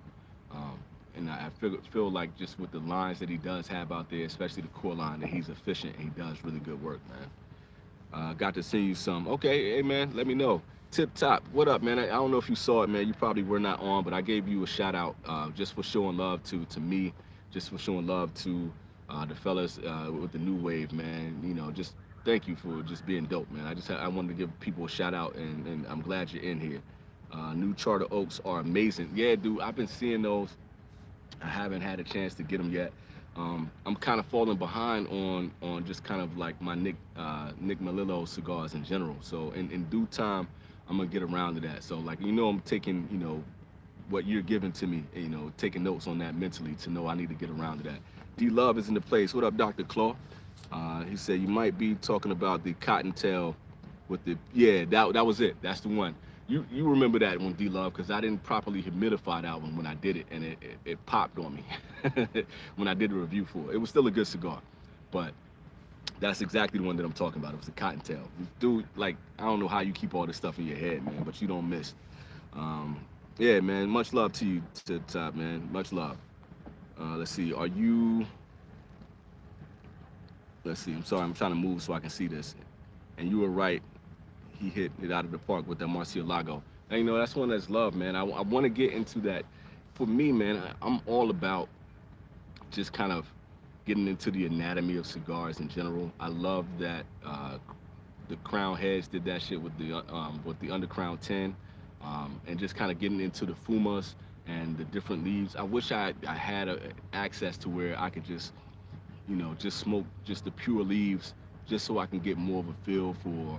and I feel like just with the lines that he does have out there, especially the core line, that he's efficient and he does really good work, man. Got to send you some. Okay, hey man, let me know. Tip Top, what up, man? I don't know if you saw it, man. You probably were not on, but I gave you a shout out just for showing love to me, just for showing love to the fellas with the new wave, man. You know, just thank you for just being dope, man. I wanted to give people a shout out, and I'm glad you're in here. New Charter Oaks are amazing. Yeah, dude, I've been seeing those. I haven't had a chance to get them yet. I'm kind of falling behind on just kind of like my Nick Melillo cigars in general. So in due time, I'm gonna get around to that. So like I'm taking what you're giving to me, taking notes on that mentally to know I need to get around to that. D Love is in the place. What up, Dr. Claw? He said you might be talking about the cottontail with the that was it. That's the one. You remember that one, D Love, because I didn't properly humidify that one when I did it, and it popped on me when I did the review for it. It was still a good cigar, but that's exactly the one that I'm talking about. It was the Cottontail. Dude, like, I don't know how you keep all this stuff in your head, man, but you don't miss. Yeah, man, much love to you, to Top, man. Much love. Let's see, let's see, I'm sorry, I'm trying to move so I can see this. And you were right. He hit it out of the park with that Murcielago. And that's one that's love, man. I want to get into that. For me, man, I'm all about just kind of getting into the anatomy of cigars in general. I love that the Crown Heads did that shit with the Undercrown 10, and just kind of getting into the fumas and the different leaves. I wish I had access to where I could just just smoke just the pure leaves, just so I can get more of a feel for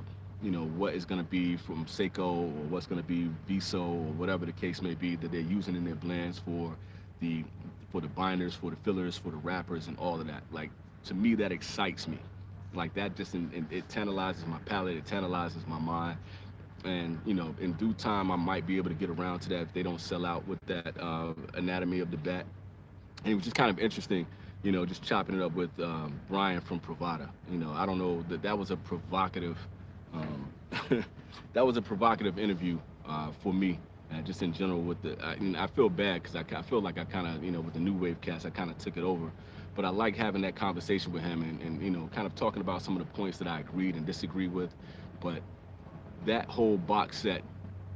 what is going to be from Seiko, or what's going to be Viso, or whatever the case may be that they're using in their blends for the binders, for the fillers, for the wrappers, and all of that. Like, to me, that excites me. Like, that just it tantalizes my palate, it tantalizes my mind. And in due time, I might be able to get around to that if they don't sell out with that anatomy of the bat. And it was just kind of interesting, just chopping it up with Brian from Privada. I don't know, that was a provocative that was a provocative interview for me, just in general. With I feel bad because I feel like I kind of, with the new wave cast, I kind of took it over. But I like having that conversation with him and kind of talking about some of the points that I agreed and disagreed with. But that whole box set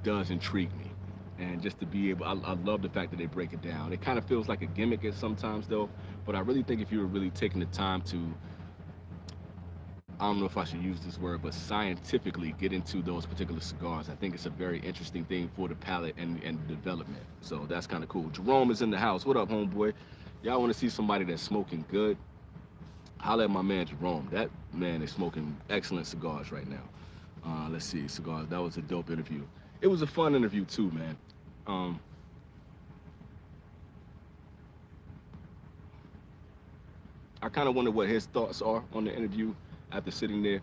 does intrigue me. And just to be able, I love the fact that they break it down. It kind of feels like a gimmick at sometimes though, but I really think if you were really taking the time to, I don't know if I should use this word, but scientifically get into those particular cigars, I think it's a very interesting thing for the palate and development. So that's kind of cool. Jerome is in the house. What up, homeboy? Y'all want to see somebody that's smoking good? Holla at my man Jerome. That man is smoking excellent cigars right now. Let's see, cigars. That was a dope interview. It was a fun interview too, man. I kind of wonder what his thoughts are on the interview after sitting there.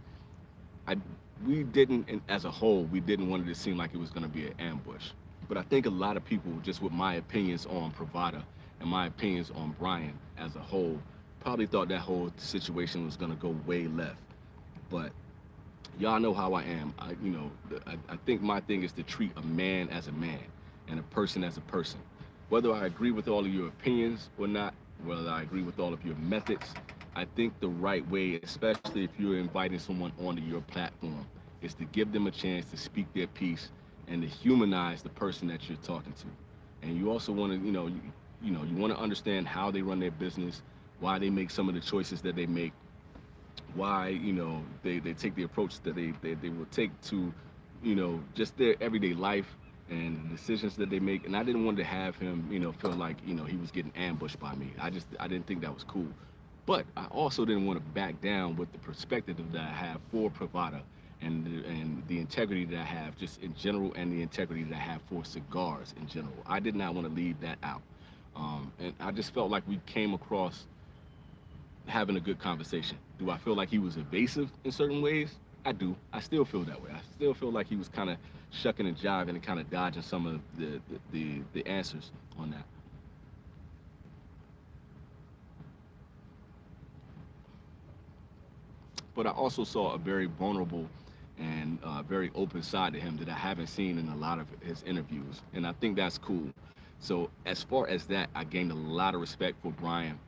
We didn't, as a whole, we didn't want it to seem like it was going to be an ambush. But I think a lot of people, just with my opinions on Privada and my opinions on Brian as a whole, probably thought that whole situation was going to go way left. But y'all know how I am. I think my thing is to treat a man as a man and a person as a person. Whether I agree with all of your opinions or not, whether I agree with all of your methods, I think the right way, especially if you're inviting someone onto your platform, is to give them a chance to speak their piece and to humanize the person that you're talking to. And you also want to, you want to understand how they run their business, why they make some of the choices that they make, why they take the approach that they will take to just their everyday life and the decisions that they make. And I didn't want to have him feel like he was getting ambushed by me. I didn't think that was cool. But I also didn't want to back down with the perspective that I have for Privada and the integrity that I have just in general, and the integrity that I have for cigars in general. I did not want to leave that out. And I just felt like we came across having a good conversation. Do I feel like he was evasive in certain ways? I do. I still feel that way. I still feel like he was kind of shucking and jiving and kind of dodging some of the answers on that. But I also saw a very vulnerable and very open side to him that I haven't seen in a lot of his interviews. And I think that's cool. So as far as that, I gained a lot of respect for Brian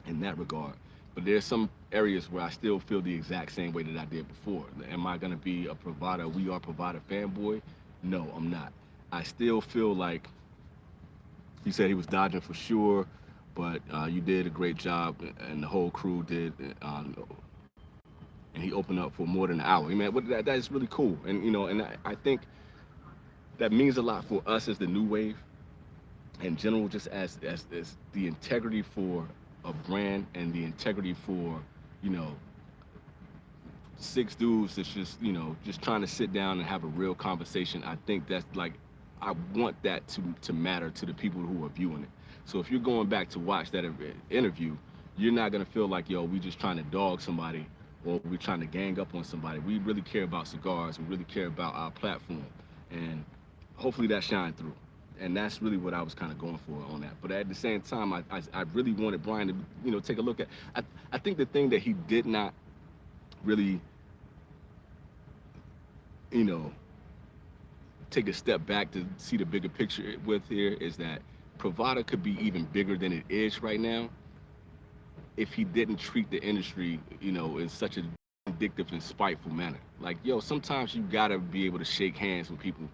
in that regard. But there's some areas where I still feel the exact same way that I did before. Am I gonna be a Privada, We Are Privada fanboy? No, I'm not. I still feel like he said he was dodging for sure, but you did a great job, and the whole crew did. And he opened up for more than an hour. I mean, that is really cool, and and I think that means a lot for us as the new wave in general, just as the integrity for a brand and the integrity for you know six dudes that's just just trying to sit down and have a real conversation. I think that's like I want that to matter to the people who are viewing it. So if you're going back to watch that interview, you're not gonna feel like we just trying to dog somebody or we trying to gang up on somebody. We really care about cigars. We really care about our platform, and hopefully that shined through. And that's really what I was kind of going for on that. But at the same time, I really wanted Brian to take a look at. I think the thing that he did not really take a step back to see the bigger picture with here is that Privada could be even bigger than it is right now if he didn't treat the industry, in such a vindictive and spiteful manner. Like, sometimes you gotta be able to shake hands with people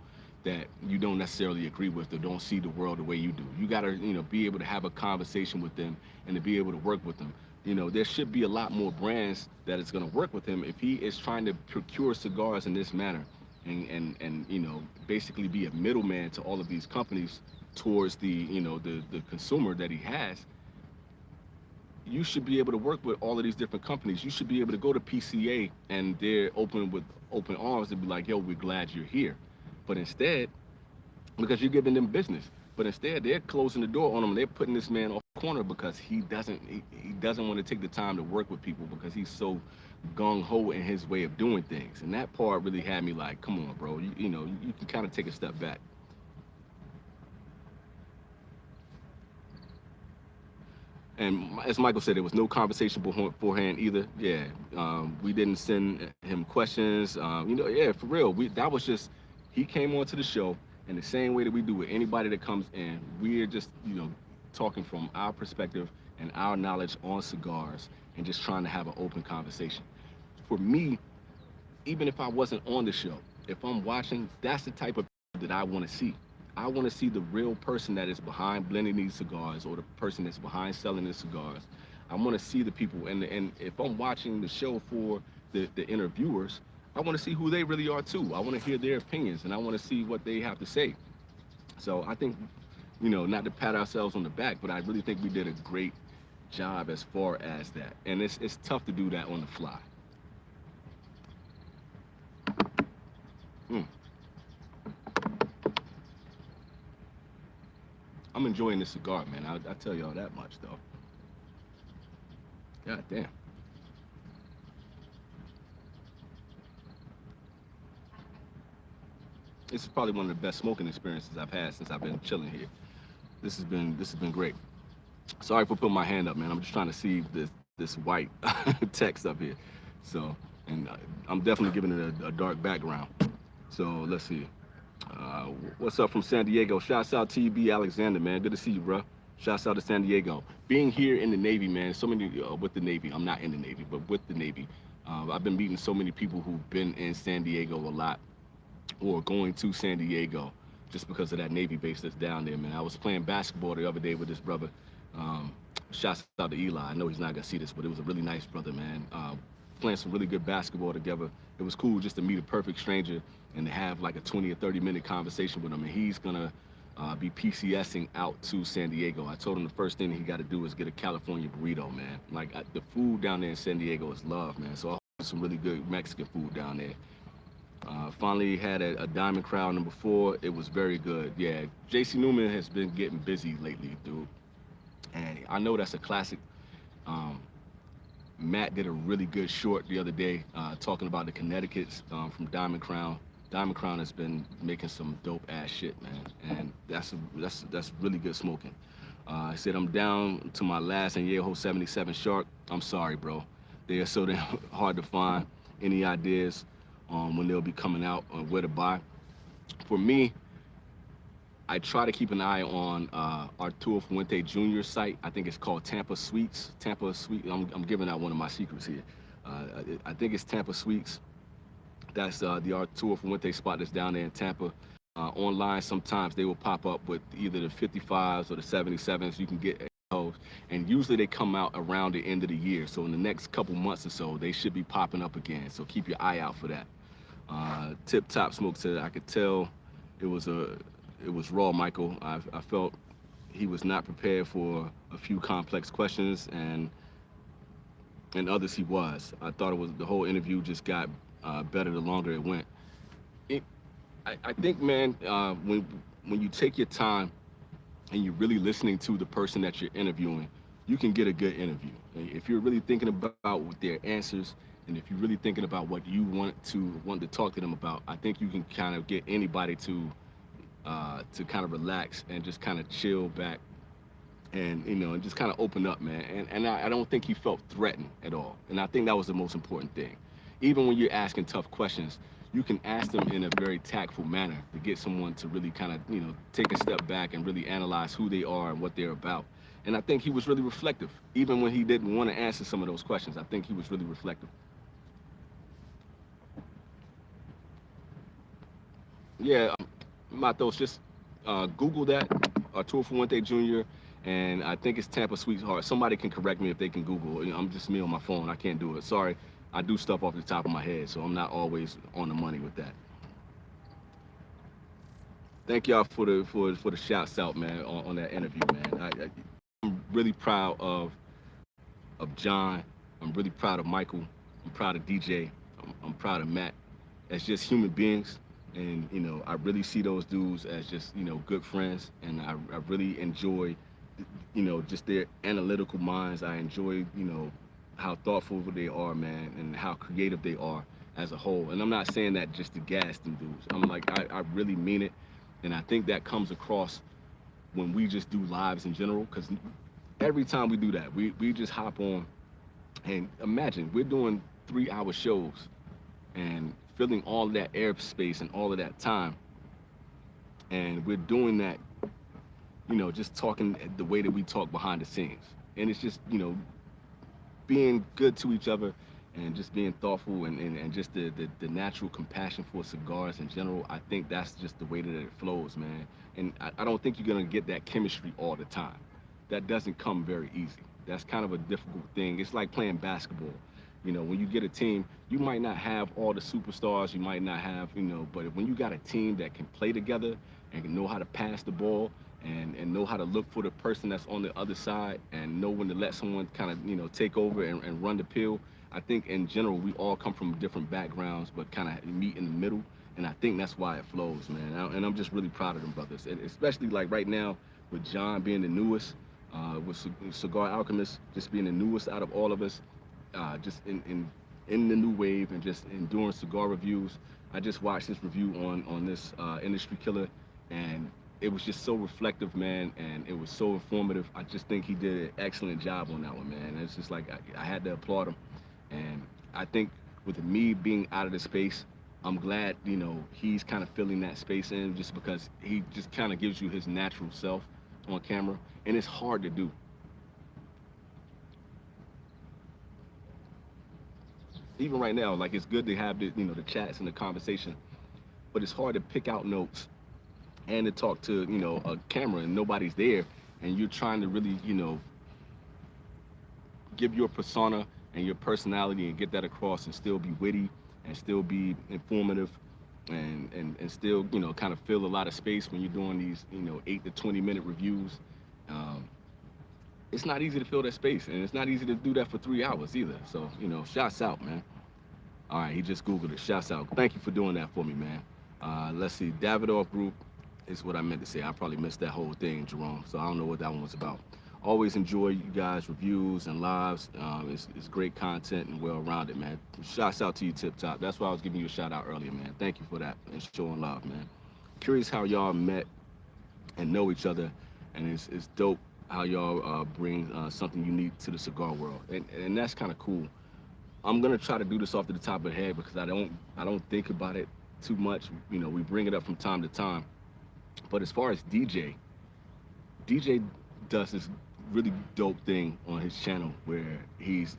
that you don't necessarily agree with or don't see the world the way you do. You gotta, be able to have a conversation with them and to be able to work with them. There should be a lot more brands that is gonna work with him if he is trying to procure cigars in this manner and basically be a middleman to all of these companies towards the consumer that he has. You should be able to work with all of these different companies. You should be able to go to PCA and they're open with open arms and be like, yo, we're glad you're here. But instead, because you're giving them business, but instead they're closing the door on him. They're putting this man off the corner because he doesn't want to take the time to work with people because he's so gung-ho in his way of doing things. And that part really had me like, come on, bro, you can kind of take a step back. And as Michael said, there was no conversation beforehand either. Yeah, we didn't send him questions. Yeah, for real. That was just, he came onto the show in the same way that we do with anybody that comes in. We're just, talking from our perspective and our knowledge on cigars and just trying to have an open conversation. For me, even if I wasn't on the show, if I'm watching, that's the type of that I want to see. I want to see the real person that is behind blending these cigars or the person that's behind selling the cigars. I want to see the people, and if I'm watching the show for the interviewers, I want to see who they really are too. I want to hear their opinions, and I want to see what they have to say. So I think, not to pat ourselves on the back, but I really think we did a great job as far as that. And it's tough to do that on the fly. I'm enjoying this cigar, man. I tell y'all that much, though. God damn. This is probably one of the best smoking experiences I've had since I've been chilling here. This has been great. Sorry for putting my hand up, man. I'm just trying to see this white text up here. So, and I'm definitely giving it a dark background. So let's see. What's up from San Diego? Shouts out to TB Alexander, man. Good to see you, bro. Shouts out to San Diego. Being here in the Navy, man. So many with the Navy. I'm not in the Navy, but with the Navy. I've been meeting so many people who've been in San Diego a lot, or going to San Diego, just because of that Navy base that's down there, man. I was playing basketball the other day with this brother. Shouts out to Eli. I know he's not gonna see this, but it was a really nice brother, man. Playing some really good basketball together. It was cool just to meet a perfect stranger and to have like a 20 or 30-minute conversation with him. And he's gonna be PCSing out to San Diego. I told him the first thing he got to do is get a California burrito, man. Like the food down there in San Diego is love, man. So I hope some really good Mexican food down there. Finally had a Diamond Crown #4. It was very good. Yeah, JC Newman has been getting busy lately, dude. And I know that's a classic. Matt did a really good short the other day talking about the Connecticut's from Diamond Crown. Diamond Crown has been making some dope ass shit, man, and that's really good smoking. I said I'm down to my last Añejo 77 Shark. I'm sorry, bro. They are so damn hard to find. Any ideas on when they'll be coming out or where to buy? For me, I try to keep an eye on Arturo Fuente Jr.'s site. I think it's called Tampa Suites. Tampa Suite. I'm giving out one of my secrets here. I think it's Tampa Suites. That's the Arturo Fuente spot that's down there in Tampa. Online, sometimes they will pop up with either the 55s or the 77s. You can get those, and usually they come out around the end of the year. So in the next couple months or so, they should be popping up again. So keep your eye out for that. Tip Top Smoke said, I could tell it was raw, Michael. I felt he was not prepared for a few complex questions, and others he was. I thought it was the whole interview just got better the longer it went. I think, man, when you take your time and you're really listening to the person that you're interviewing, you can get a good interview. If you're really thinking about their answers, and if you're really thinking about what you want to talk to them about, I think you can kind of get anybody to kind of relax and just kind of chill back, and and just kind of open up, man. And I don't think he felt threatened at all. And I think that was the most important thing. Even when you're asking tough questions, you can ask them in a very tactful manner to get someone to really kind of, take a step back and really analyze who they are and what they're about. And I think he was really reflective. Even when he didn't want to answer some of those questions, I think he was really reflective. Yeah, Matos, just Google that, Arturo Fuente Jr., and I think it's Tampa Sweetheart. Somebody can correct me if they can Google. I'm just me on my phone. I can't do it. Sorry. I do stuff off the top of my head, so I'm not always on the money with that. Thank y'all for the shouts out, man, on that interview, man. I'm really proud of John. I'm really proud of Michael. I'm proud of DJ. I'm proud of Matt. As just human beings, and I really see those dudes as just good friends, and I really enjoy just their analytical minds. I enjoy how thoughtful they are, man, and how creative they are as a whole. And I'm not saying that just to gas them dudes. I'm like, I really mean it. And I think that comes across when we just do lives in general, because every time we do that, we just hop on, and imagine we're doing 3-hour shows and filling all of that airspace and all of that time. And we're doing that, just talking the way that we talk behind the scenes. And it's just, being good to each other and just being thoughtful, and just the natural compassion for cigars in general. I think that's just the way that it flows, man. And I don't think you're gonna get that chemistry all the time. That doesn't come very easy. That's kind of a difficult thing. It's like playing basketball. When you get a team, you might not have all the superstars, you might not have, but when you got a team that can play together and can know how to pass the ball, and know how to look for the person that's on the other side, and know when to let someone kind of, take over and run the pill. I think in general, we all come from different backgrounds, but kind of meet in the middle. And I think that's why it flows, man. And I'm just really proud of them brothers. And especially like right now with John being the newest, with Cigar Alchemist just being the newest out of all of us, just in the new wave, and just in doing cigar reviews. I just watched this review on this industry killer, and it was just so reflective, man, and it was so informative. I just think he did an excellent job on that one, man. And it's just like, I had to applaud him. And I think with me being out of the space, I'm glad, he's kind of filling that space in, just because he just kind of gives you his natural self on camera, and it's hard to do. Even right now, like, it's good to have the chats and the conversation, but it's hard to pick out notes and to talk to a camera and nobody's there, and you're trying to really give your persona and your personality and get that across, and still be witty and still be informative, and still kind of fill a lot of space when you're doing these 8 to 20 minute reviews. It's not easy to fill that space, and it's not easy to do that for 3 hours either. So shouts out, man. All right, he just Googled it. Shouts out. Thank you for doing that for me, man. Let's see, Davidoff Group is what I meant to say. I probably missed that whole thing, Jerome, so I don't know what that one was about. Always enjoy you guys' reviews and lives. It's great content and well-rounded, man. Shouts out to you, Tip Top. That's why I was giving you a shout out earlier, man. Thank you for that and showing love, man. Curious how y'all met and know each other, and it's dope how y'all bring something unique to the cigar world, and that's kind of cool. I'm gonna try to do this off to the top of the head, because I don't think about it too much. We bring it up from time to time, But as far as DJ does this really dope thing on his channel where he's,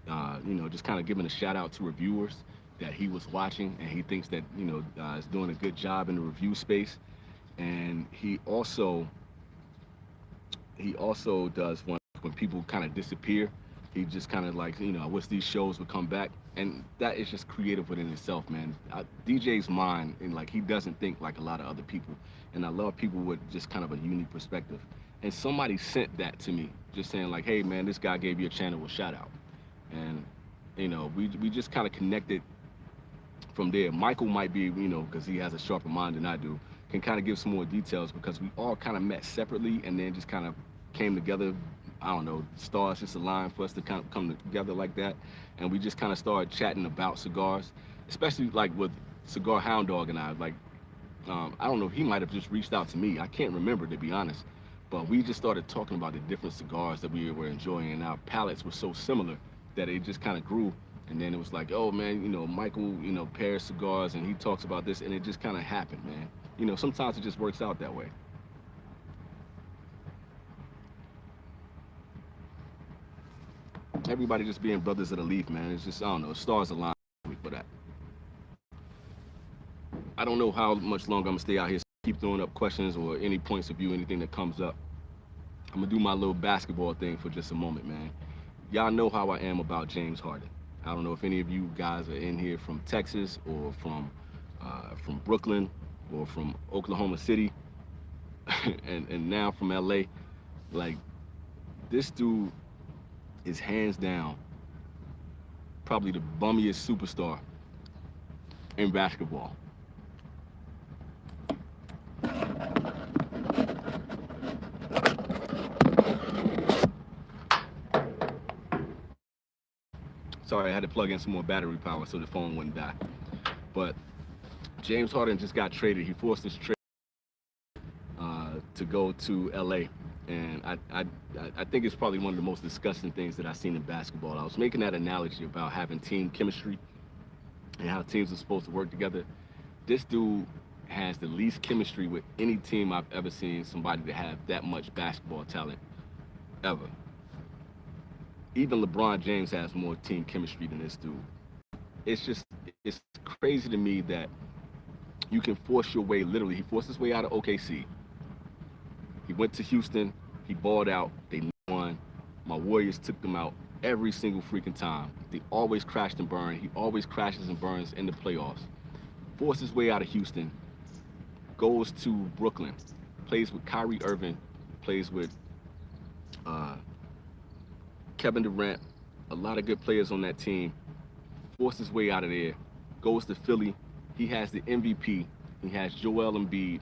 just kind of giving a shout out to reviewers that he was watching, and he thinks that is doing a good job in the review space. And he also does one when people kind of disappear. He just kind of like, I wish these shows would come back. And that is just creative within itself, man. DJ's mind, and like, he doesn't think like a lot of other people. And I love people with just kind of a unique perspective. And somebody sent that to me, just saying like, hey man, this guy gave you a channel with shout out. And, we just kind of connected from there. Michael might be, because he has a sharper mind than I do, can kind of give some more details, because we all kind of met separately and then just kind of came together. I don't know, stars just aligned for us to kind of come together like that. And we just kind of started chatting about cigars, especially like with Cigar Hound Dog and I. Like, I don't know if he might have just reached out to me. I can't remember, to be honest. But we just started talking about the different cigars that we were enjoying, and our palates were so similar that it just kind of grew. And then it was like, oh man, Michael, pairs cigars and he talks about this, and it just kind of happened, man. Sometimes it just works out that way. Everybody just being brothers of the leaf, man. It's just, I don't know, stars align for that. I don't know how much longer I'm gonna stay out here. So keep throwing up questions or any points of view, anything that comes up. I'm gonna do my little basketball thing for just a moment, man. Y'all know how I am about James Harden. I don't know if any of you guys are in here from Texas or from Brooklyn or from Oklahoma City and now from LA. Like, this dude is hands down probably the bummiest superstar in basketball. Sorry, I had to plug in some more battery power so the phone wouldn't die. But James Harden just got traded. He forced his trade to go to LA. And I think it's probably one of the most disgusting things that I've seen in basketball. I was making that analogy about having team chemistry and how teams are supposed to work together. This dude has the least chemistry with any team I've ever seen somebody to have that much basketball talent ever. Even LeBron James has more team chemistry than this dude. It's crazy to me that you can force your way, literally. He forced his way out of OKC. He went to Houston, he balled out, they won. My Warriors took them out every single freaking time. They always crashed and burned. He always crashes and burns in the playoffs. Forced his way out of Houston, goes to Brooklyn, plays with Kyrie Irving, plays with Kevin Durant, a lot of good players on that team. Forced his way out of there, goes to Philly. He has the MVP. He has Joel Embiid,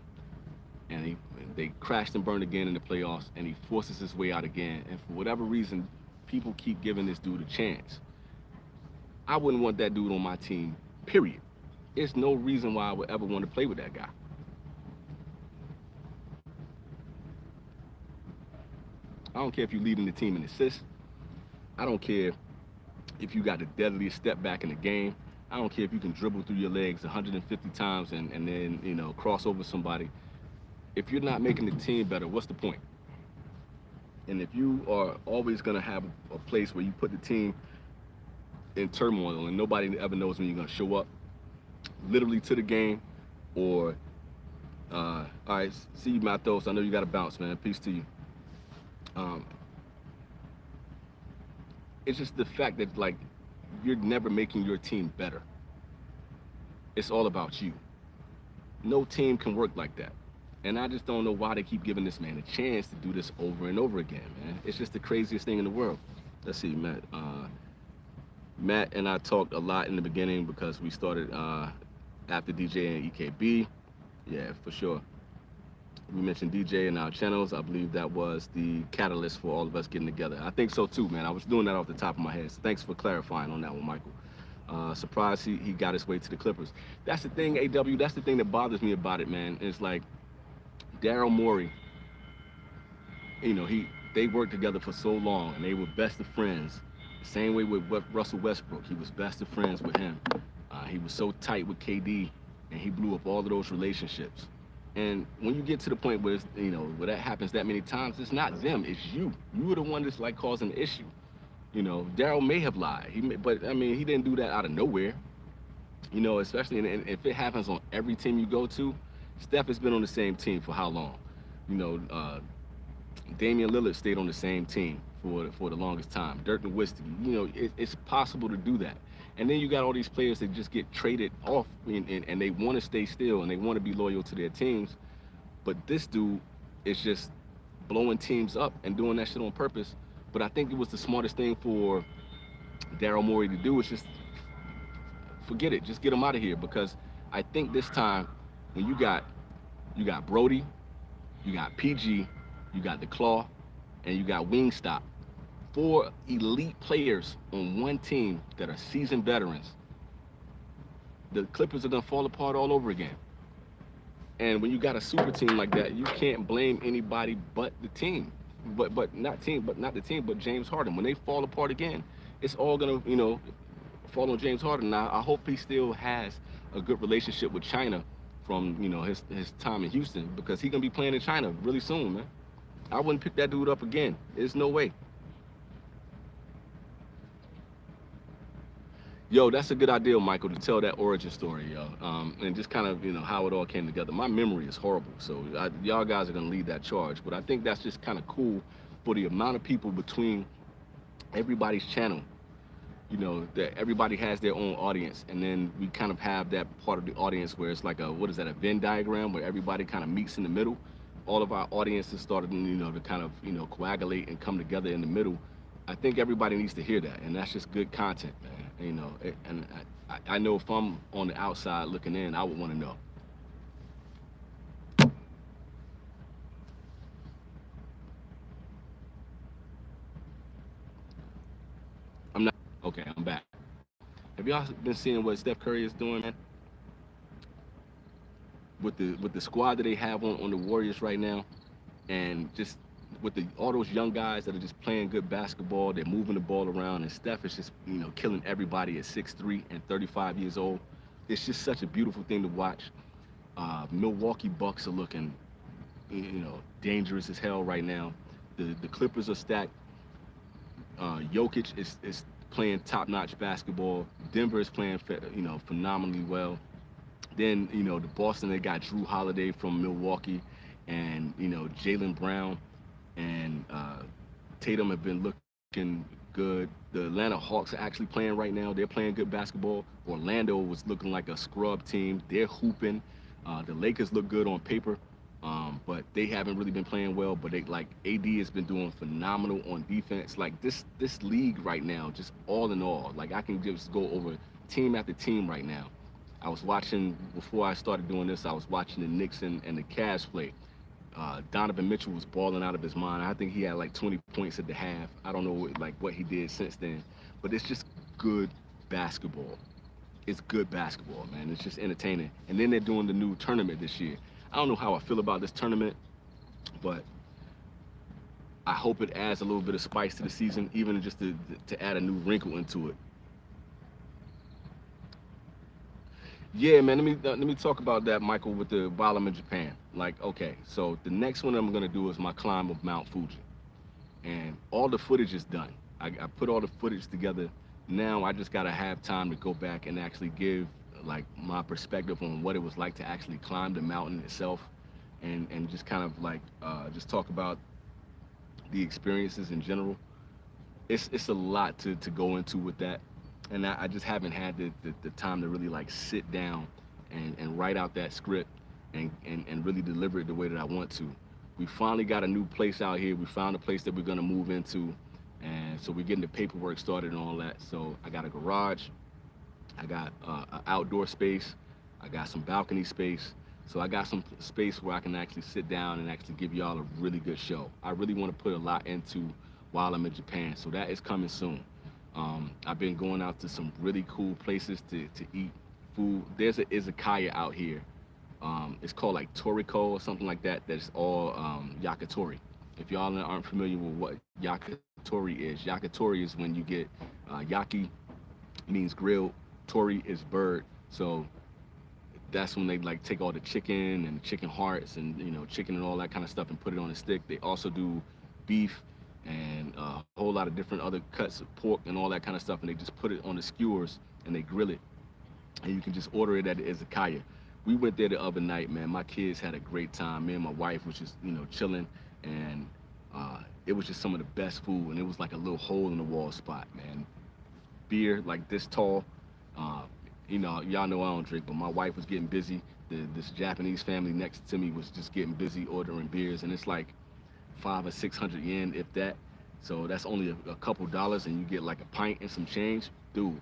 and they crashed and burned again in the playoffs, and he forces his way out again. And for whatever reason, people keep giving this dude a chance. I wouldn't want that dude on my team, period. There's no reason why I would ever want to play with that guy. I don't care if you're leading the team in assists. I don't care if you got the deadliest step back in the game. I don't care if you can dribble through your legs 150 times and then, cross over somebody. If you're not making the team better, what's the point? And if you are always going to have a place where you put the team in turmoil and nobody ever knows when you're going to show up, literally to the game, or, all right, see you, Matos. I know you got to bounce, man. Peace to you. It's just the fact that, like, you're never making your team better. It's all about you. No team can work like that. And I just don't know why they keep giving this man a chance to do this over and over again, man. It's just the craziest thing in the world. Let's see, Matt. Matt and I talked a lot in the beginning because we started after DJ and EKB. Yeah, for sure. We mentioned DJ in our channels. I believe that was the catalyst for all of us getting together. I think so too, man. I was doing that off the top of my head. So thanks for clarifying on that one, Michael. Surprised he got his way to the Clippers. That's the thing, AW. That's the thing that bothers me about it, man. It's like Daryl Morey, they worked together for so long and they were best of friends. The same way with Russell Westbrook. He was best of friends with him. He was so tight with KD, and he blew up all of those relationships. And when you get to the point where it's, where that happens that many times, it's not them, it's you. You are the one that's like causing the issue. Daryl may have lied, but I mean, he didn't do that out of nowhere. Especially if it happens on every team you go to. Steph has been on the same team for how long? You know, Damian Lillard stayed on the same team for the longest time. Dirk Nowitzki, it's possible to do that. And then you got all these players that just get traded off, and they want to stay still and they want to be loyal to their teams. But this dude is just blowing teams up and doing that shit on purpose. But I think it was the smartest thing for Daryl Morey to do is just forget it, just get him out of here. Because I think this time when you got Brody, you got PG, you got the Claw, and you got Wingstop, 4 elite players on one team that are seasoned veterans. The Clippers are gonna fall apart all over again. And when you got a super team like that, you can't blame anybody but the team. But not the team, but James Harden. When they fall apart again, it's all gonna, fall on James Harden. Now I hope he still has a good relationship with China from, his time in Houston, because he's gonna be playing in China really soon, man. I wouldn't pick that dude up again. There's no way. Yo, that's a good idea, Michael, to tell that origin story, yo, and just kind of, how it all came together. My memory is horrible, so y'all guys are gonna lead that charge. But I think that's just kind of cool for the amount of people between everybody's channel. That everybody has their own audience, and then we kind of have that part of the audience where it's like a Venn diagram where everybody kind of meets in the middle. All of our audiences started, to kind of, coagulate and come together in the middle. I think everybody needs to hear that, and that's just good content, man. And I know if I'm on the outside looking in, I would want to know. I'm not okay. I'm back. Have y'all been seeing what Steph Curry is doing, man? With the squad that they have on the Warriors right now, and just with all those young guys that are just playing good basketball, they're moving the ball around, and Steph is just, killing everybody at 6'3" and 35 years old. It's just such a beautiful thing to watch. Milwaukee Bucks are looking, dangerous as hell right now. The Clippers are stacked. Jokic is playing top-notch basketball. Denver is playing, phenomenally well. Then, the Boston, they got Drew Holiday from Milwaukee, and, Jaylen Brown and Tatum have been looking good. The Atlanta Hawks are actually playing right now. They're playing good basketball. Orlando was looking like a scrub team. They're hooping. The Lakers look good on paper, but they haven't really been playing well. But AD has been doing phenomenal on defense. Like this league right now, just all in all, like I can just go over team after team right now. I was watching, before I started doing this, I was watching the Knicks and the Cavs play. Donovan Mitchell was balling out of his mind. I think he had like 20 points at the half. I don't know what he did since then, but it's just good basketball. It's good basketball, man. It's just entertaining. And then they're doing the new tournament this year. I don't know how I feel about this tournament, but I hope it adds a little bit of spice to the season, even just to add a new wrinkle into it. Yeah, man, let me talk about that, Michael, with while I'm in Japan. Like, okay, so the next one I'm gonna do is my climb of Mount Fuji. And all the footage is done. I put all the footage together. Now I just gotta have time to go back and actually give like my perspective on what it was like to actually climb the mountain itself, and just kind of like just talk about the experiences in general. It's a lot to go into with that. And I just haven't had the time to really like sit down and write out that script and really deliver it the way that I want to. We finally got a new place out here. We found a place that we're gonna move into. And so we're getting the paperwork started and all that. So I got a garage, I got an outdoor space, I got some balcony space. So I got some space where I can actually sit down and actually give y'all a really good show. I really wanna put a lot into while I'm in Japan. So that is coming soon. I've been going out to some really cool places to eat food. There's a izakaya out here. It's called like Toriko or something like that. That's all yakitori. If y'all aren't familiar with what yakitori is, yakitori is when you get yaki means grilled, tori is bird. So that's when they like take all the chicken and chicken hearts and chicken and all that kind of stuff and put it on a stick. They also do beef and a whole lot of different other cuts of pork and all that kind of stuff, and they just put it on the skewers and they grill it, and you can just order it at the izakaya. We went there the other night, man. My kids had a great time. Me and my wife was just chilling, and it was just some of the best food, and it was like a little hole in the wall spot, man. Beer like this tall. Y'all know I don't drink, but my wife was getting busy. This Japanese family next to me was just getting busy ordering beers, and it's like 500 or 600 yen, if that. So that's only a couple dollars, and you get like a pint and some change. Dude,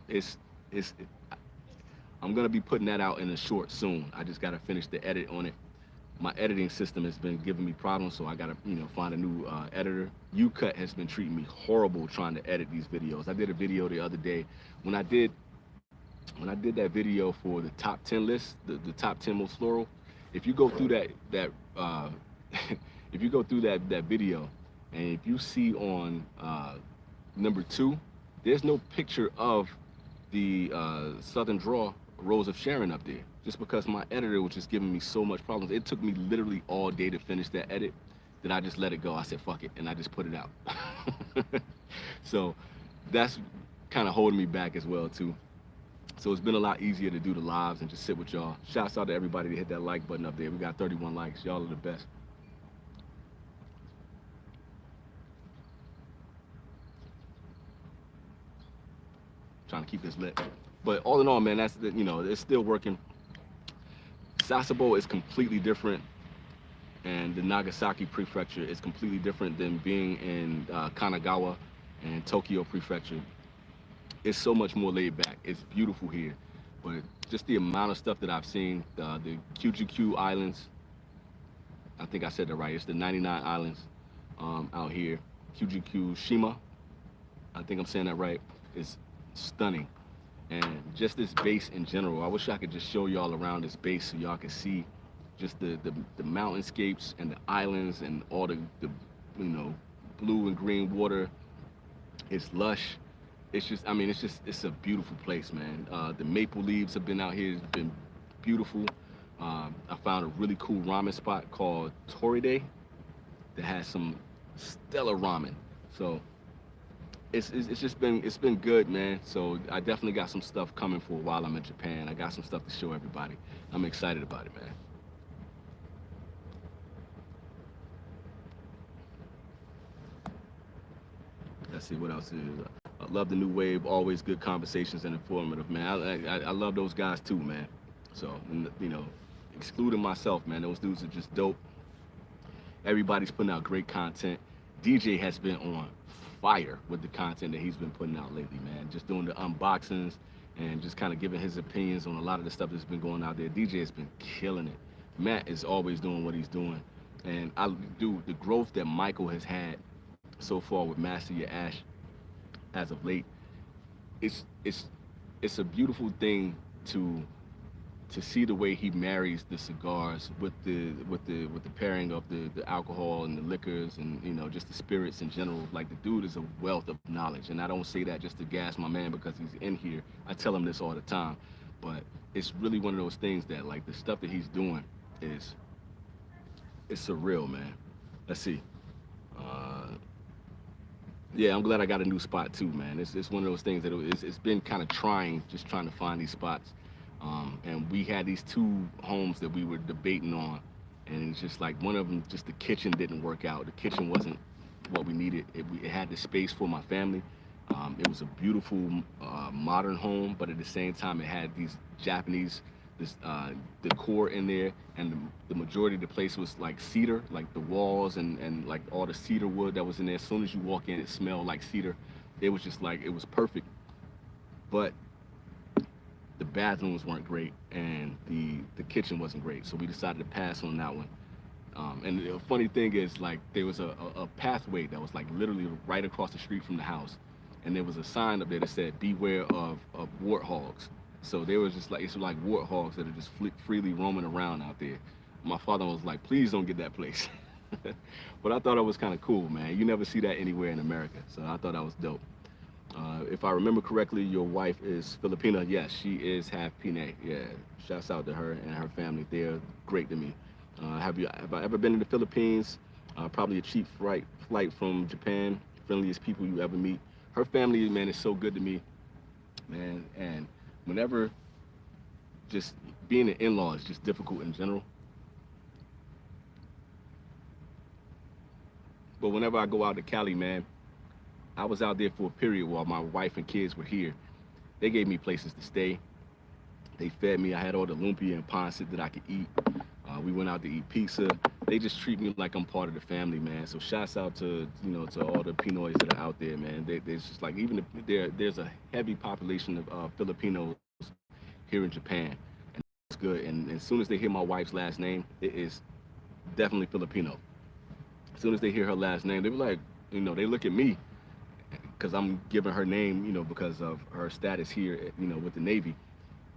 I'm gonna be putting that out in a short soon. I just gotta finish the edit on it. My editing system has been giving me problems, so I gotta find a new editor. UCut has been treating me horrible trying to edit these videos. I did a video the other day when I did that video for the top 10 list, the top 10 most floral. If you go through that if you go through that video, and if you see on number 2, there's no picture of the Southern Draw Rose of Sharon up there, just because my editor was just giving me so much problems. It took me literally all day to finish that edit, that I just let it go. I said fuck it, and I just put it out. So that's kind of holding me back as well too. So it's been a lot easier to do the lives and just sit with y'all. Shouts out to everybody that hit that like button up there. We got 31 likes. Y'all are the best. Trying to keep this lit. But all in all, man, that's it's still working. Sasebo is completely different, and the Nagasaki prefecture is completely different than being in Kanagawa and Tokyo prefecture. It's so much more laid back. It's beautiful here, but just the amount of stuff that I've seen, the Kyushu Islands, I think I said that right. It's the 99 islands out here. Kyushu Shima, I think I'm saying that right. It's stunning. And just this base in general, I wish I could just show y'all around this base so y'all can see just the mountainscapes and the islands and all the blue and green water. It's lush. It's just, it's a beautiful place, man. The maple leaves have been out here. It's been beautiful. I found a really cool ramen spot called Toride that has some stellar ramen. So it's been good, man. So I definitely got some stuff coming for a while I'm in Japan. I got some stuff to show everybody. I'm excited about it, man. Let's see what else is. I love the new wave. Always good conversations and informative, man. I love those guys too, man. So excluding myself, man, those dudes are just dope. Everybody's putting out great content. DJ has been on fire with the content that he's been putting out lately, man. Just doing the unboxings and just kind of giving his opinions on a lot of the stuff that's been going out there. DJ has been killing it. Matt is always doing what he's doing. And the growth that Michael has had so far with Master Your Ash as of late, it's a beautiful thing to see the way he marries the cigars with the pairing of the alcohol and the liquors and just the spirits in general. Like, the dude is a wealth of knowledge, and I don't say that just to gas my man because he's in here. I tell him this all the time, but it's really one of those things that, like, the stuff that he's doing it's surreal, man. Let's see. Yeah, I'm glad I got a new spot too, man. It's one of those things that it's been kind of trying, just trying to find these spots. And we had these 2 homes that we were debating on, and it's just like one of them, just the kitchen didn't work out. The kitchen wasn't what we needed. It had the space for my family. It was a beautiful modern home, but at the same time it had these Japanese decor in there, and the majority of the place was like cedar, like the walls and like all the cedar wood that was in there. As soon as you walk in, it smelled like cedar. It was just like, it was perfect. But the bathrooms weren't great, and the kitchen wasn't great, so we decided to pass on that one. And the funny thing is, like, there was a pathway that was like literally right across the street from the house, and there was a sign up there that said beware of warthogs. So they was just like, it's like warthogs that are just freely roaming around out there. My father was like, please don't get that place. But I thought it was kind of cool, man. You never see that anywhere in America, so I thought that was dope. If I remember correctly, your wife is Filipina. Yes, she is half Pinay. Yeah, shouts out to her and her family. They're great to me. Have I ever been to the Philippines? Probably a cheap flight from Japan. Friendliest people you ever meet. Her family, man, is so good to me, man. And whenever just being an in-law is just difficult in general. But whenever I go out to Cali, man, I was out there for a period while my wife and kids were here. They gave me places to stay. They fed me. I had all the lumpia and pancit that I could eat. We went out to eat pizza. They just treat me like I'm part of the family, man. So shouts out to to all the Pinoys that are out there, man. There's just like there's a heavy population of Filipinos here in Japan, and it's good. And as soon as they hear my wife's last name, it is definitely Filipino. As soon as they hear her last name, they be like, they look at me because I'm giving her name, because of her status here, with the Navy.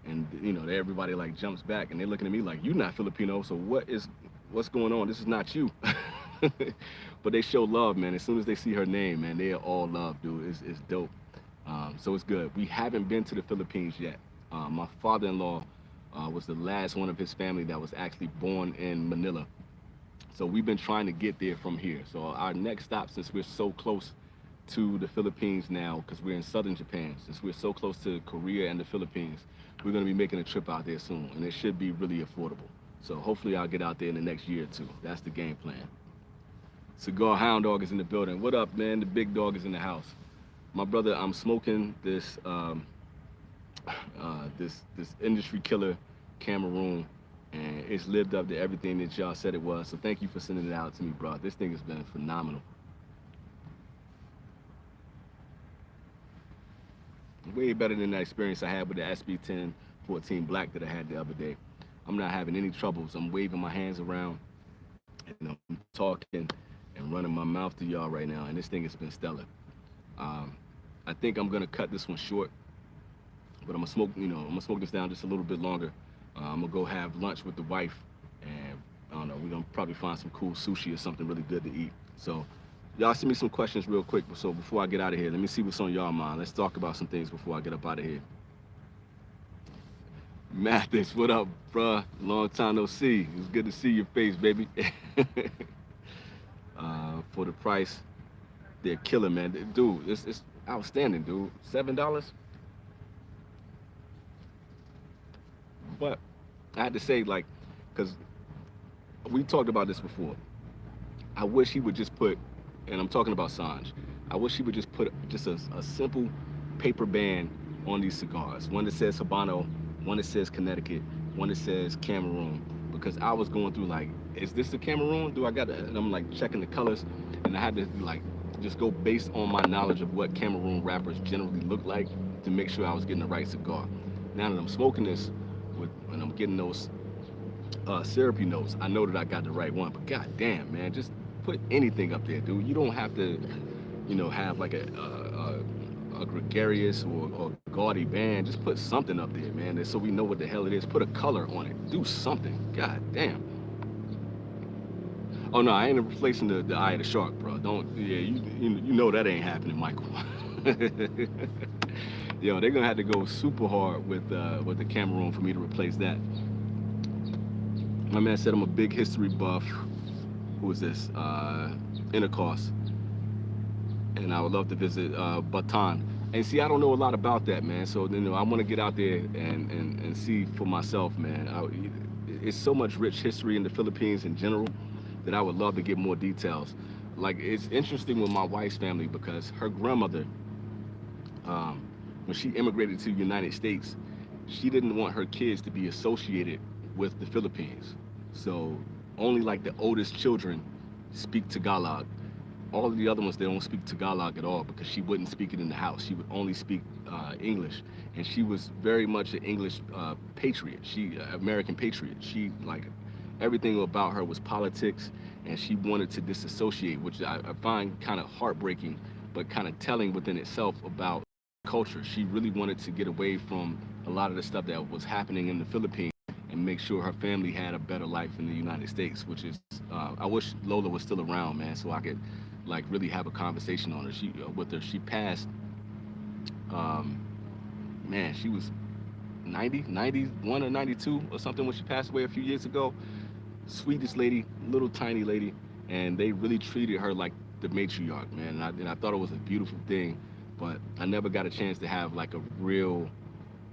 And, everybody like jumps back and they're looking at me like, you're not Filipino, so what's going on? This is not you. But they show love, man. As soon as they see her name, man, they are all love, dude. It's dope. So it's good. We haven't been to the Philippines yet. My father-in-law was the last one of his family that was actually born in Manila. So we've been trying to get there from here. So our next stop, since we're so close to the Philippines now, because we're in southern Japan, since we're so close to Korea and the Philippines, we're going to be making a trip out there soon, and it should be really affordable. So hopefully I'll get out there in the next year or two. That's the game plan. Cigar Hound Dog is in the building. What up, man? The big dog is in the house. My brother, I'm smoking this this industry killer, Cameroon, and it's lived up to everything that y'all said it was. So thank you for sending it out to me, bro. This thing has been phenomenal. Way better than that experience I had with the SB1014 Black that I had the other day. I'm not having any troubles. I'm waving my hands around, and I'm talking and running my mouth to y'all right now, and this thing has been stellar. I think I'm gonna cut this one short, but I'm gonna smoke this down just a little bit longer. I'm gonna go have lunch with the wife, and I don't know, we're gonna probably find some cool sushi or something really good to eat. So y'all send me some questions real quick. So before I get out of here, let me see what's on y'all mind. Let's talk about some things before I get up out of here. Mathis, what up, bruh? Long time no see. It's good to see your face, baby. For the price, they're killing, man. Dude, it's outstanding, dude. $7. But I had to say, like, because we talked about this before. I wish he would just put, and I'm talking about Sanj, I wish he would just put just a simple paper band on these cigars. One that says Habano, one that says Connecticut, one that says Cameroon. Because I was going through like, is this the Cameroon? Do I got it? And I'm like checking the colors, and I had to like just go based on my knowledge of what Cameroon wrappers generally look like to make sure I was getting the right cigar. Now that I'm smoking this, and I'm getting those syrupy notes, I know that I got the right one. But god damn, man, just put anything up there, dude. You don't have to, have like a gregarious or gaudy band. Just put something up there, man, so we know what the hell it is. Put a color on it. Do something. God damn. Oh no, I ain't replacing the eye of the shark, bro. Don't. Yeah, you know that ain't happening, Michael. Yo, they're gonna have to go super hard with the Cameroon for me to replace that. My man said I'm a big history buff. Who is this? Intercourse. And I would love to visit Bataan. And see, I don't know a lot about that, man. So I want to get out there and see for myself, man. It's so much rich history in the Philippines in general that I would love to get more details. Like, it's interesting with my wife's family because her grandmother, when she immigrated to the United States, she didn't want her kids to be associated with the Philippines. So only like the oldest children speak Tagalog. All of the other ones, they don't speak Tagalog at all because she wouldn't speak it in the house. She would only speak English. And she was very much an English patriot. American patriot. She, like, everything about her was politics, and she wanted to disassociate, which I find kind of heartbreaking, but kind of telling within itself about culture. She really wanted to get away from a lot of the stuff that was happening in the Philippines and make sure her family had a better life in the United States, which is, I wish Lola was still around, man, so I could like really have a conversation on her. With her. She passed Um, Man, she was 90, 91 or 92 or something when she passed away a few years ago. Sweetest lady, little tiny lady, and they really treated her like the matriarch, man. And I thought it was a beautiful thing, but I never got a chance to have like a real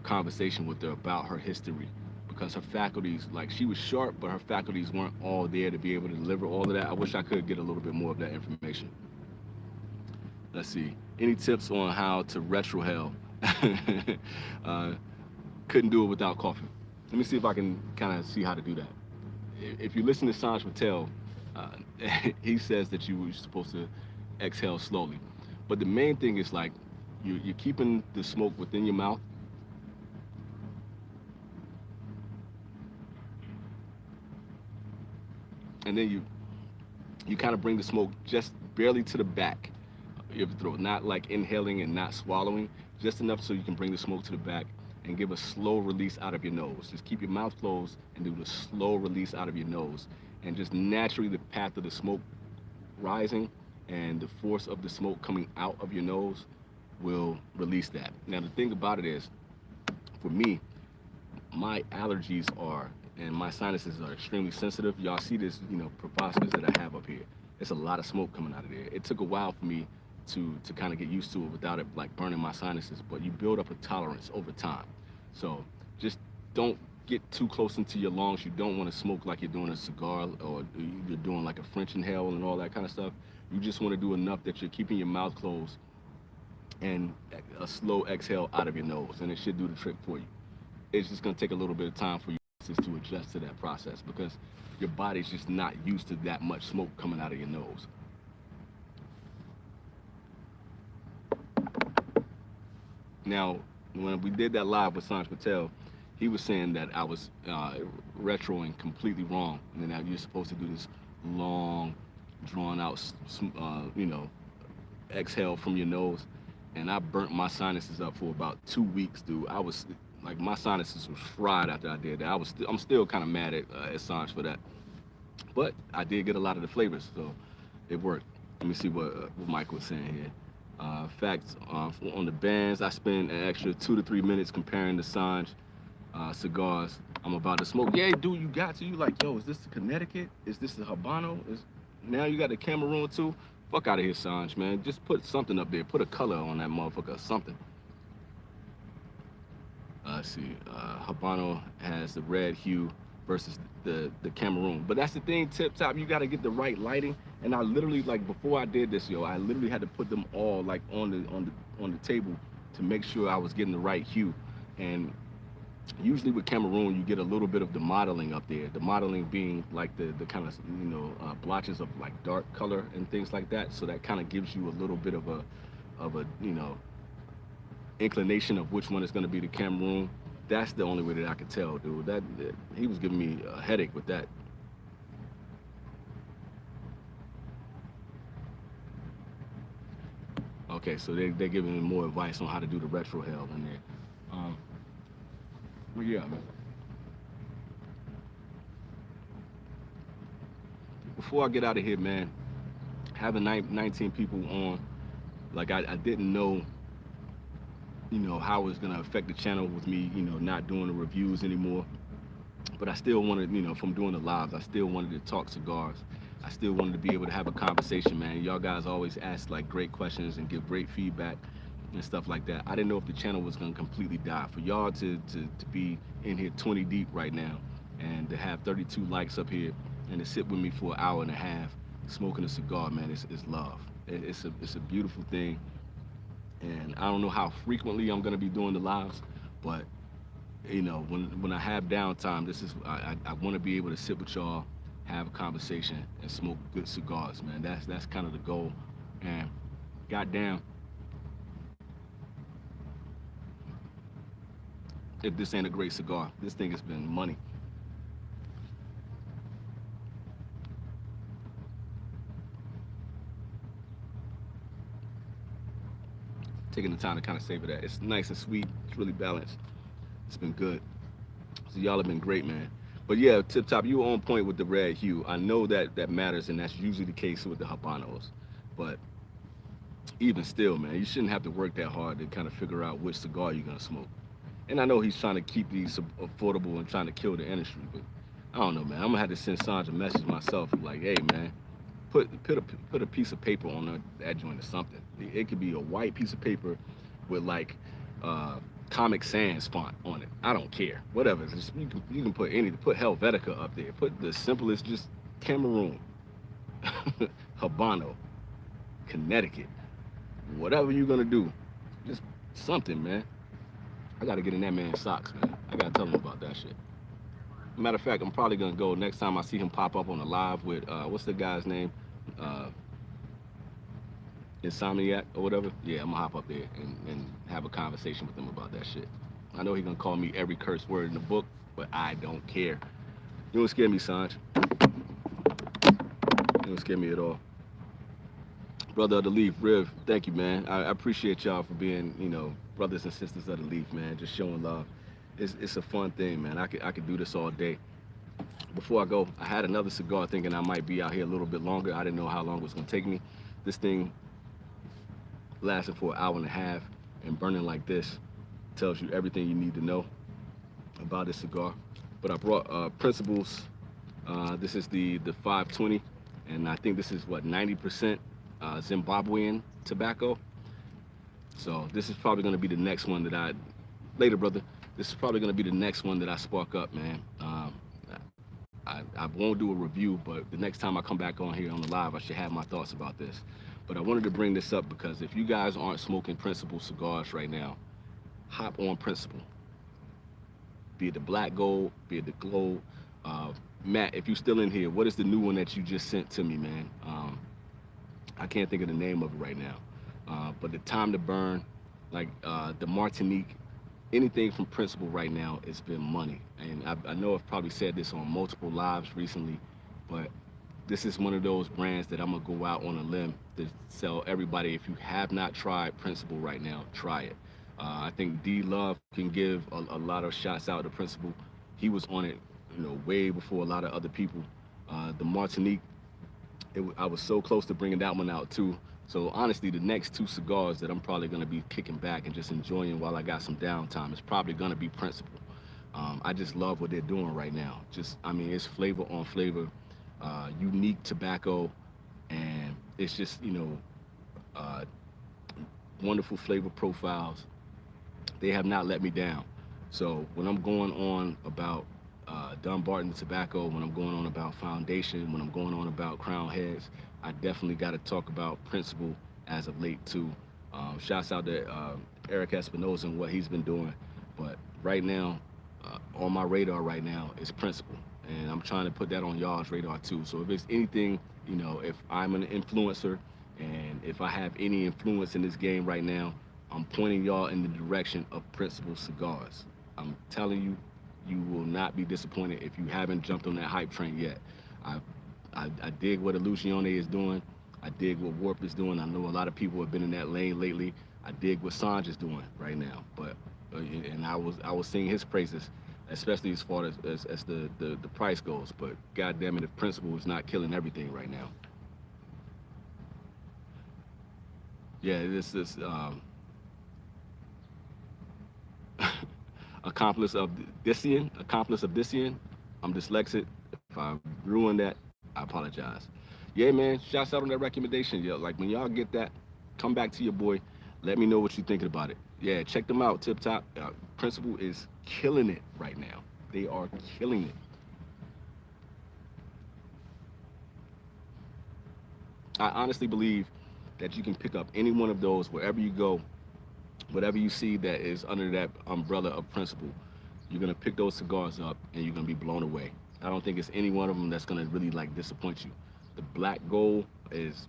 conversation with her about her history because her faculties, like she was sharp, but her faculties weren't all there to be able to deliver all of that. I wish I could get a little bit more of that information. Let's see. Any tips on how to retrohale? uh, couldn't do it without coffee. Let me see if I can kind of see how to do that. If you listen to Sanj Patel, uh, he says that you're supposed to exhale slowly. But the main thing is like you're keeping the smoke within your mouth, and then you kind of bring the smoke just barely to the back of your throat, not like inhaling and not swallowing, just enough so you can bring the smoke to the back and give a slow release out of your nose. Just keep your mouth closed and do the slow release out of your nose. And just naturally the path of the smoke rising and the force of the smoke coming out of your nose will release that. Now the thing about it is, for me, my allergies are and my sinuses are extremely sensitive. Y'all see this, proboscis that I have up here. It's a lot of smoke coming out of there. It took a while for me to kind of get used to it without it like burning my sinuses, but you build up a tolerance over time. So just don't get too close into your lungs. You don't want to smoke like you're doing a cigar or you're doing like a French inhale and all that kind of stuff. You just want to do enough that you're keeping your mouth closed and a slow exhale out of your nose, and it should do the trick for you. It's just going to take a little bit of time for you just to adjust to that process because your body's just not used to that much smoke coming out of your nose. Now, when we did that live with Sanj Patel, he was saying that I was retroing completely wrong, and then you're supposed to do this long, drawn out, exhale from your nose, and I burnt my sinuses up for about 2 weeks, dude. I was like, my sinuses was fried after I did that. I'm still kind of mad at Sanj for that, but I did get a lot of the flavors, so it worked. Let me see what Mike was saying here. Facts on the bands, I spend an extra 2 to 3 minutes comparing the Sanj cigars I'm about to smoke. Yeah, dude, you got to. You like, yo, is this the Connecticut? Is this the Habano? Now you got the Cameroon too? Fuck out of here, Sanj, man. Just put something up there. Put a color on that motherfucker or something. Let's see. Habano has the red hue versus the Cameroon. But that's the thing, Tip Top, you gotta get the right lighting. And I literally, like, before I did this, I literally had to put them all like on the table to make sure I was getting the right hue. And usually with Cameroon, you get a little bit of the modeling up there. The modeling being like the kind of blotches of like dark color and things like that. So that kind of gives you a little bit of a inclination of which one is going to be the Cameroon. That's the only way that I could tell, dude. That he was giving me a headache with that. Okay, so they're giving me more advice on how to do the retrohale in there. Well, yeah, man. Before I get out of here, man, having 19 people on, like I didn't know, how it was gonna affect the channel with me, not doing the reviews anymore. But I still wanted, from doing the lives, I still wanted to talk cigars. I still wanted to be able to have a conversation, man. Y'all guys always ask like great questions and give great feedback and stuff like that. I didn't know if the channel was gonna completely die. For y'all to be in here 20 deep right now and to have 32 likes up here and to sit with me for an hour and a half smoking a cigar, man, it's love. It's a beautiful thing. And I don't know how frequently I'm gonna be doing the lives, but when I have downtime, I want to be able to sit with y'all, have a conversation, and smoke good cigars, man. That's kind of the goal. And goddamn, if this ain't a great cigar, this thing has been money. Taking the time to kind of savor that. It's nice and sweet. It's really balanced. It's been good. So y'all have been great, man. But yeah, Tip Top, you were on point with the red hue. I know that matters, and that's usually the case with the Habanos. But even still, man, you shouldn't have to work that hard to kind of figure out which cigar you're gonna smoke. And I know he's trying to keep these affordable and trying to kill the industry, but I don't know, man. I'm gonna have to send Sanj a message myself, like, hey, man, put a piece of paper on that joint or something. It could be a white piece of paper with like Comic Sans font on it. I don't care. Whatever. Just, you can put anything. Put Helvetica up there. Put the simplest, just Cameroon, Habano, Connecticut. Whatever you're gonna do, just something, man. I gotta get in that man's socks, man. I gotta tell him about that shit. Matter of fact, I'm probably gonna go next time I see him pop up on a live with what's the guy's name? Insomniac or whatever. Yeah, I'm gonna hop up there and have a conversation with him about that shit. I know he's gonna call me every curse word in the book, but I don't care. You don't scare me, Sanj. You don't scare me at all. Brother of the Leaf, Riv, thank you, man. I appreciate y'all for being, you know, brothers and sisters of the Leaf, man. Just showing love. It's a fun thing, man. I could do this all day. Before I go, I had another cigar thinking I might be out here a little bit longer. I didn't know how long it was gonna take me. This thing lasted for an hour and a half, and burning like this tells you everything you need to know about this cigar. But I brought Principles. This is the 520, and I think this is what, 90% Zimbabwean tobacco. So this is probably gonna be the next one that later, brother. This is probably gonna be the next one that I spark up, man. I won't do a review, but the next time I come back on here on the live, I should have my thoughts about this. But I wanted to bring this up because if you guys aren't smoking Principle cigars right now, hop on Principle. Be it the Black Gold, be it the Glow. Matt, if you're still in here, what is the new one that you just sent to me, man? I can't think of the name of it right now. But the Time to Burn, like the Martinique, anything from Principle right now, it's been money. And I know I've probably said this on multiple lives recently, but this is one of those brands that I'm gonna go out on a limb to sell everybody. If you have not tried Principle right now, try it. I think D Love can give a lot of shots out to Principle. He was on it, you know, way before a lot of other people. The Martinique, I was so close to bringing that one out too. So honestly, the next two cigars that I'm probably gonna be kicking back and just enjoying while I got some downtime is probably gonna be Principle. I just love what they're doing right now. Just, I mean, it's flavor on flavor, unique tobacco, and it's just, you know, wonderful flavor profiles. They have not let me down. So when I'm going on about Dunbarton tobacco, when I'm going on about Foundation, when I'm going on about Crown Heads, I definitely got to talk about Principle as of late too. Shouts out to Eric Espinosa and what he's been doing. But right now, on my radar right now is Principle. And I'm trying to put that on y'all's radar too. So if it's anything, you know, if I'm an influencer and if I have any influence in this game right now, I'm pointing y'all in the direction of Principle cigars. I'm telling you, you will not be disappointed if you haven't jumped on that hype train yet. I dig what Illusione is doing. I dig what Warped is doing. I know a lot of people have been in that lane lately. I dig what Sanj is doing right now. But and I was singing his praises, especially as far as the price goes. But God damn it, if Principle is not killing everything right now. Yeah, this is accomplice of Dician. I'm dyslexic. If I ruined that, I apologize. Yeah, man, shouts out on that recommendation. Yeah, like when y'all get that, come back to your boy. Let me know what you're thinking about it. Yeah, check them out. Tip Top. Principle is killing it right now. They are killing it. I honestly believe that you can pick up any one of those wherever you go, whatever you see that is under that umbrella of Principle. You're gonna pick those cigars up and you're gonna be blown away. I don't think it's any one of them that's gonna really like disappoint you. The Black Gold is,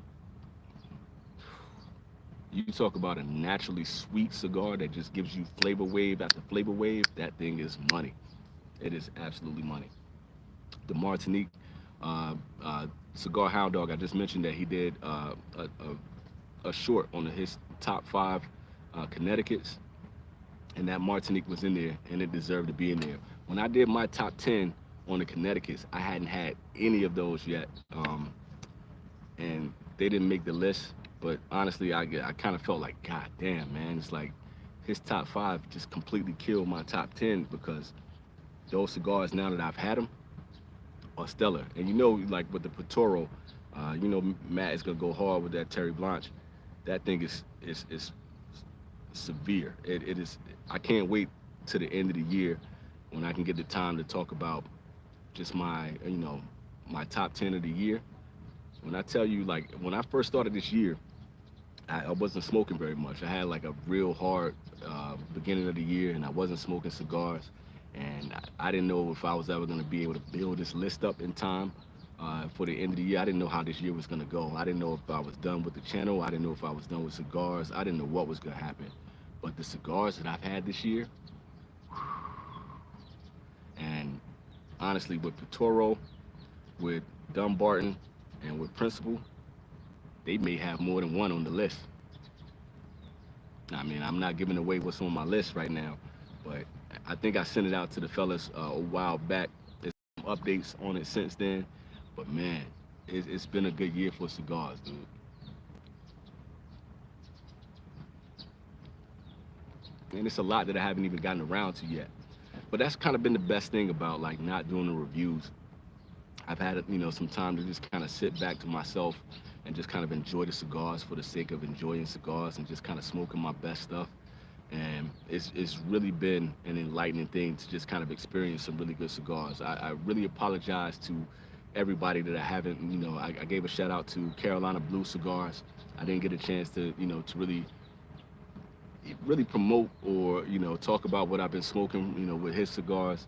you talk about a naturally sweet cigar that just gives you flavor wave after flavor wave. That thing is money. It is absolutely money. The Martinique, Cigar Hound Dog, I just mentioned that he did a short on his top 5 Connecticut's, and that Martinique was in there, and it deserved to be in there. When I did my top 10 on the Connecticut's, I hadn't had any of those yet, and they didn't make the list, But honestly, I kind of felt like, God damn, man, it's like his top 5 just completely killed my top 10 because those cigars, now that I've had them, are stellar. And you know, like with the Patoro, you know, Matt is gonna go hard with that Terry Blanche. That thing is severe. It is. I can't wait to the end of the year when I can get the time to talk about just my, you know, my top 10 of the year. When I tell you, like, when I first started this year, I wasn't smoking very much. I had like a real hard beginning of the year, and I wasn't smoking cigars. And I didn't know if I was ever going to be able to build this list up in time for the end of the year. I didn't know how this year was going to go. I didn't know if I was done with the channel. I didn't know if I was done with cigars. I didn't know what was going to happen. But the cigars that I've had this year, and honestly, with Patoro, with Dunbarton, and with Principal, they may have more than one on the list. I mean, I'm not giving away what's on my list right now, but I think I sent it out to the fellas a while back. There's some updates on it since then, but man, it's been a good year for cigars, dude. And it's a lot that I haven't even gotten around to yet. But that's kind of been the best thing about like not doing the reviews. I've had, you know, some time to just kind of sit back to myself and just kind of enjoy the cigars for the sake of enjoying cigars and just kind of smoking my best stuff. And it's really been an enlightening thing to just kind of experience some really good cigars. I really apologize to everybody that I haven't, you know, I gave a shout out to Carolina Blue Cigars. I didn't get a chance to, you know, to really promote or, you know, talk about what I've been smoking, you know, with his cigars.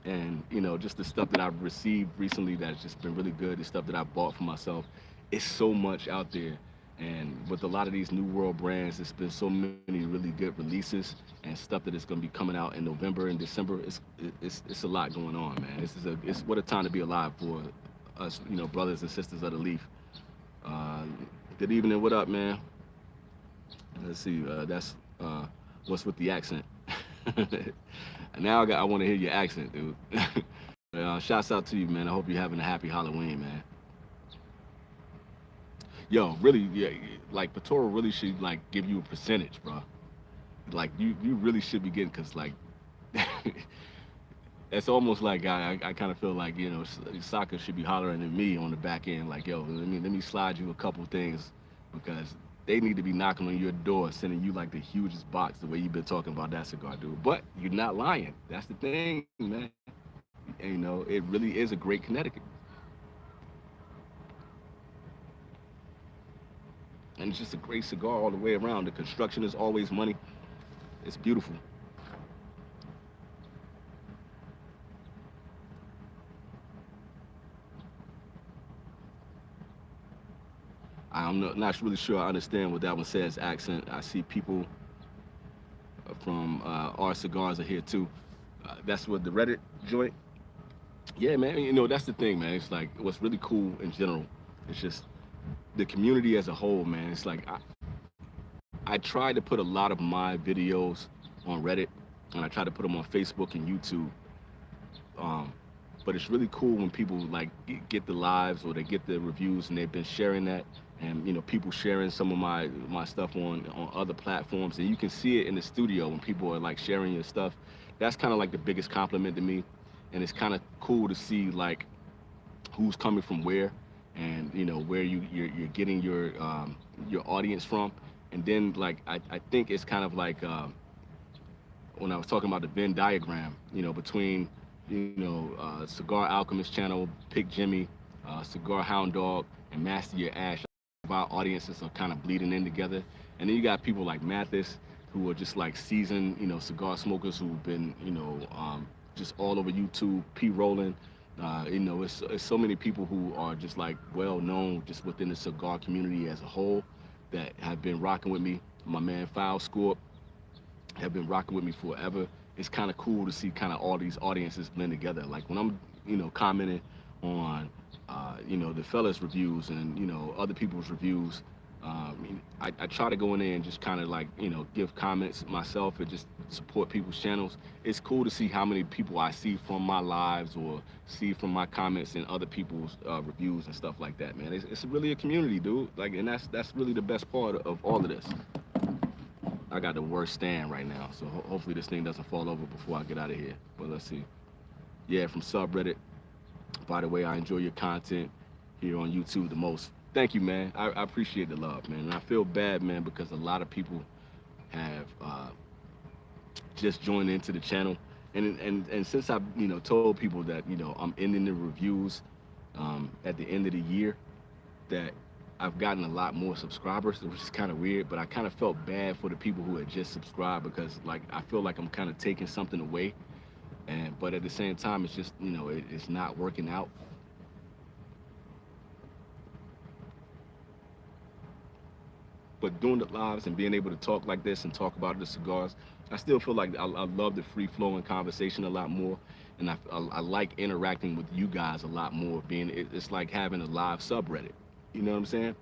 And, you know, just the stuff that I've received recently that's just been really good, the stuff that I bought for myself. It's so much out there. And with a lot of these new world brands, there's been so many really good releases and stuff that is going to be coming out in November and December. It's a lot going on, man. It's what a time to be alive for us, you know, brothers and sisters of the leaf. Good evening, what up, man? Let's see, that's what's with the accent. Now I want to hear your accent, dude. Shouts out to you, man. I hope you're having a happy Halloween, man. Yo, really, yeah, like Patoro really should like give you a percentage, bro. Like you really should be getting, cause like it's almost like I kind of feel like, you know, soccer should be hollering at me on the back end, like, yo, let me slide you a couple things, because they need to be knocking on your door, sending you like the hugest box, the way you've been talking about that cigar, dude. But you're not lying. That's the thing, man. And, you know, it really is a great Connecticut. And it's just a great cigar all the way around. The construction is always money. It's beautiful. I'm not really sure I understand what that one says, accent. I see people from our cigars are here too. That's what the Reddit joint. Yeah, man, you know, that's the thing, man. It's like what's really cool in general. It's just the community as a whole, man. It's like I try to put a lot of my videos on Reddit, and I try to put them on Facebook and YouTube. But it's really cool when people like get the lives or they get the reviews, and they've been sharing that, and you know, people sharing some of my stuff on other platforms, and you can see it in the studio when people are like sharing your stuff. That's kind of like the biggest compliment to me, and it's kind of cool to see like who's coming from where, and you know where you're getting your audience from. And then like I think it's kind of like when I was talking about the Venn diagram, you know, between, you know, Cigar Alchemist channel, Pick Jimmy, Cigar Hound Dog, and Master Your Ash. Our audiences are kind of bleeding in together. And then you got people like Mathis, who are just like seasoned, you know, cigar smokers who've been, you know, just all over YouTube, P. Roland. You know, it's so many people who are just like well known just within the cigar community as a whole that have been rocking with me. My man Foul Scorp have been rocking with me forever. It's kind of cool to see kind of all these audiences blend together. Like when I'm, you know, commenting on, you know, the fellas reviews and, you know, other people's reviews, I try to go in there and just kind of like, give comments myself and just support people's channels. It's cool to see how many people I see from my lives or see from my comments and other people's reviews and stuff like that, man. It's really a community, dude. Like, and that's really the best part of all of this. I got the worst stand right now, so hopefully this thing doesn't fall over before I get out of here. But let's see. Yeah, from subreddit. By the way, I enjoy your content here on YouTube the most. Thank you, man. I appreciate the love, man. And I feel bad, man, because a lot of people have just joined into the channel. And since I've, told people that, I'm ending the reviews at the end of the year, that I've gotten a lot more subscribers, which is kind of weird, but I kind of felt bad for the people who had just subscribed because, like, I feel like I'm kind of taking something away. But at the same time, it's just, it's not working out. But doing the lives and being able to talk like this and talk about the cigars, I still feel like I love the free flowing conversation a lot more, and I like interacting with you guys a lot more. It's like having a live subreddit. You know what I'm saying?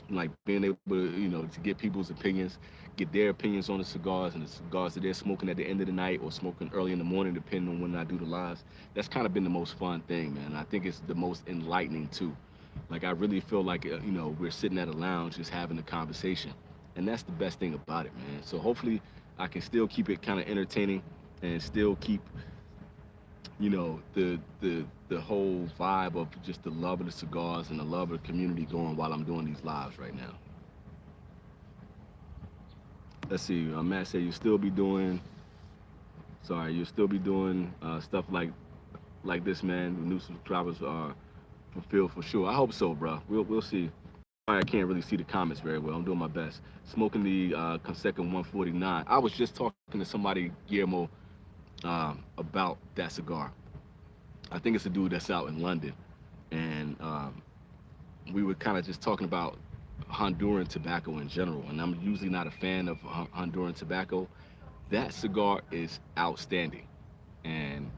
Like being able to, to get people's opinions, get their opinions on the cigars and the cigars that they're smoking at the end of the night or smoking early in the morning, depending on when I do the lives. That's kind of been the most fun thing, man. I think it's the most enlightening too. Like I really feel like, we're sitting at a lounge just having a conversation. And that's the best thing about it, man. So hopefully I can still keep it kind of entertaining and still keep, the whole vibe of just the love of the cigars and the love of the community going while I'm doing these lives right now. Let's see, Matt said you'll still be doing stuff like this, man. The new subscribers are fulfilled for sure. I hope so, bro. We'll see. I can't really see the comments very well. I'm doing my best. Smoking the Conseca 149. I was just talking to somebody, Guillermo, about that cigar. I think it's a dude that's out in London, and we were kind of just talking about Honduran tobacco in general. And I'm usually not a fan of Honduran tobacco. That cigar is outstanding, and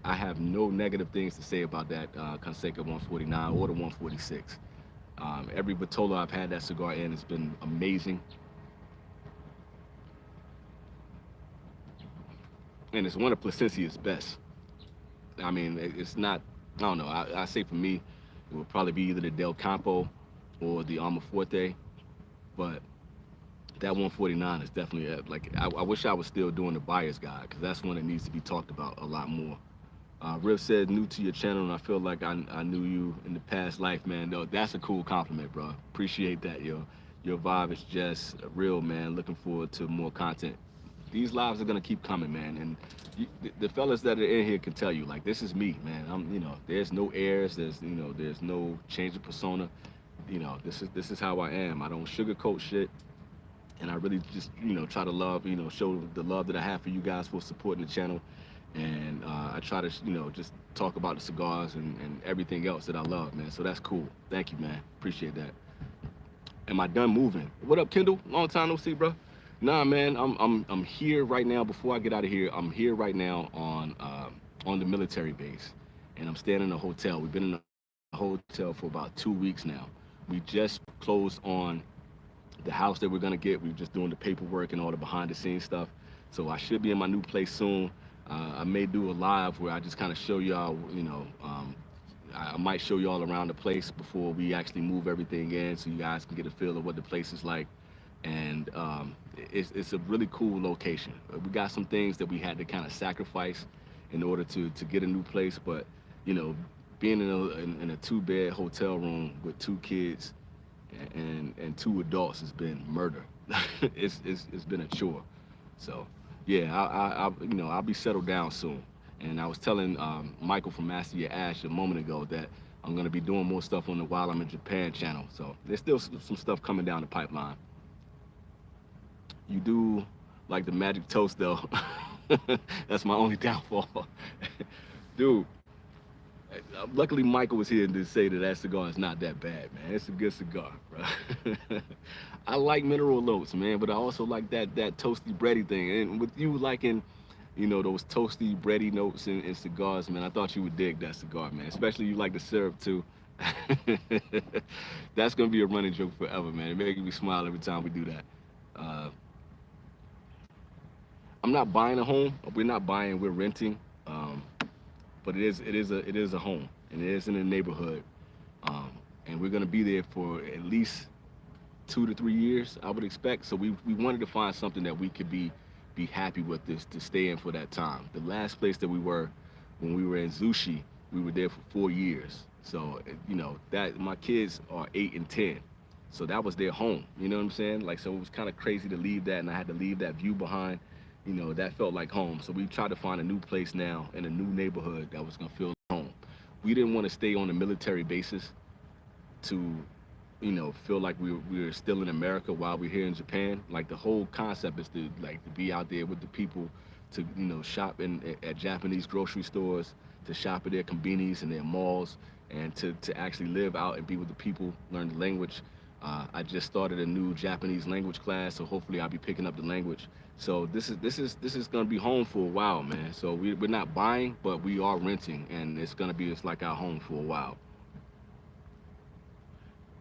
I have no negative things to say about that Conseca 149 or the 146. Every Batola I've had that cigar in has been amazing. And it's one of Plasencia's best. I mean, it's not, I don't know, I say for me, it would probably be either the Del Campo or the Alma Forte, but that 149 is definitely, I wish I was still doing the buyer's guide, because that's one that needs to be talked about a lot more. Riv said, new to your channel, and I feel like I knew you in the past life, man. No, that's a cool compliment, bro. Appreciate that, yo. Your vibe is just real, man. Looking forward to more content. These lives are gonna keep coming, man. And the fellas that are in here can tell you, like, this is me, man. There's no airs, there's no change of persona. This is how I am. I don't sugarcoat shit. And I really just, try to love, show the love that I have for you guys for supporting the channel. And I try to, just talk about the cigars and everything else that I love, man. So that's cool. Thank you, man. Appreciate that. Am I done moving? What up, Kendall? Long time no see, bro. Nah, man. I'm here right now. Before I get out of here, I'm here right now on the military base, and I'm staying in a hotel. We've been in a hotel for about 2 weeks now. We just closed on the house that we're gonna get. We're just doing the paperwork and all the behind-the-scenes stuff. So I should be in my new place soon. I may do a live where I just kind of show y'all, I might show y'all around the place before we actually move everything in, so you guys can get a feel of what the place is like. And it's a really cool location. We got some things that we had to kind of sacrifice in order to get a new place, but being in a 2-bed hotel room with 2 kids and 2 adults has been murder. it's been a chore. So yeah, I'll be settled down soon. And I was telling Michael from Master Your Ash a moment ago that I'm gonna be doing more stuff on the While I'm in Japan channel. So there's still some stuff coming down the pipeline. You do like the magic toast though. That's my only downfall. Dude, luckily Michael was here to say that cigar is not that bad, man. It's a good cigar, bro. I like mineral notes, man, but I also like that toasty bready thing. And with you liking, those toasty bready notes in cigars, man, I thought you would dig that cigar, man. Especially you like the syrup too. That's gonna be a running joke forever, man. It makes me smile every time we do that. Uh, I'm not buying a home. We're not buying. We're renting. Um, but it is a home, and it is in a neighborhood. Um, and we're gonna be there for at least 2 to 3 years, I would expect. So we wanted to find something that we could be happy with this to stay in for that time. The last place that we were when we were in Zushi, we were there for 4 years. So that my kids are 8 and 10, so that was their home. You know what I'm saying? Like, so it was kind of crazy to leave that, and I had to leave that view behind. That felt like home. So we tried to find a new place now in a new neighborhood that was gonna feel like home. We didn't want to stay on a military basis to feel like we were still in America while we're here in Japan. Like, the whole concept is to be out there with the people, to shop at Japanese grocery stores, to shop at their convenies and their malls, and to actually live out and be with the people, learn the language. I just started a new Japanese language class, so hopefully I'll be picking up the language. So this is gonna be home for a while, man. So we're not buying, but we are renting, and it's like our home for a while.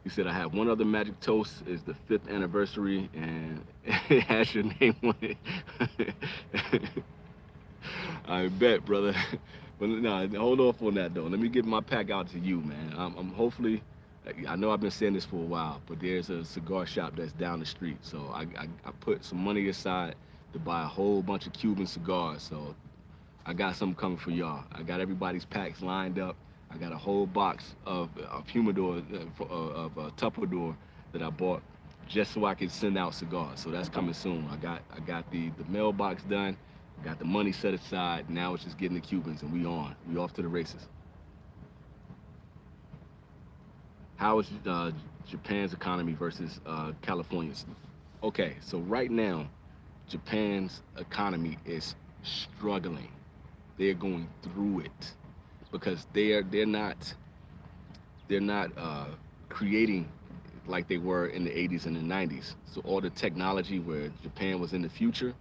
He said, I have one other magic toast. Is the 5th anniversary, and it has your name on it. I bet, brother. But no, hold off on that, though. Let me get my pack out to you, man. I'm hopefully, I know I've been saying this for a while, but there's a cigar shop that's down the street. So I put some money aside to buy a whole bunch of Cuban cigars. So I got something coming for y'all. I got everybody's packs lined up. I got a whole box of humidor, of Tupperware that I bought just so I could send out cigars. So that's coming soon. I got the mailbox done. I got the money set aside. Now it's just getting the Cubans, and we on. We off to the races. How is Japan's economy versus California's? Okay, so right now, Japan's economy is struggling. They're going through it because they're not creating like they were in the 80s and the 90s. So all the technology where Japan was in the future,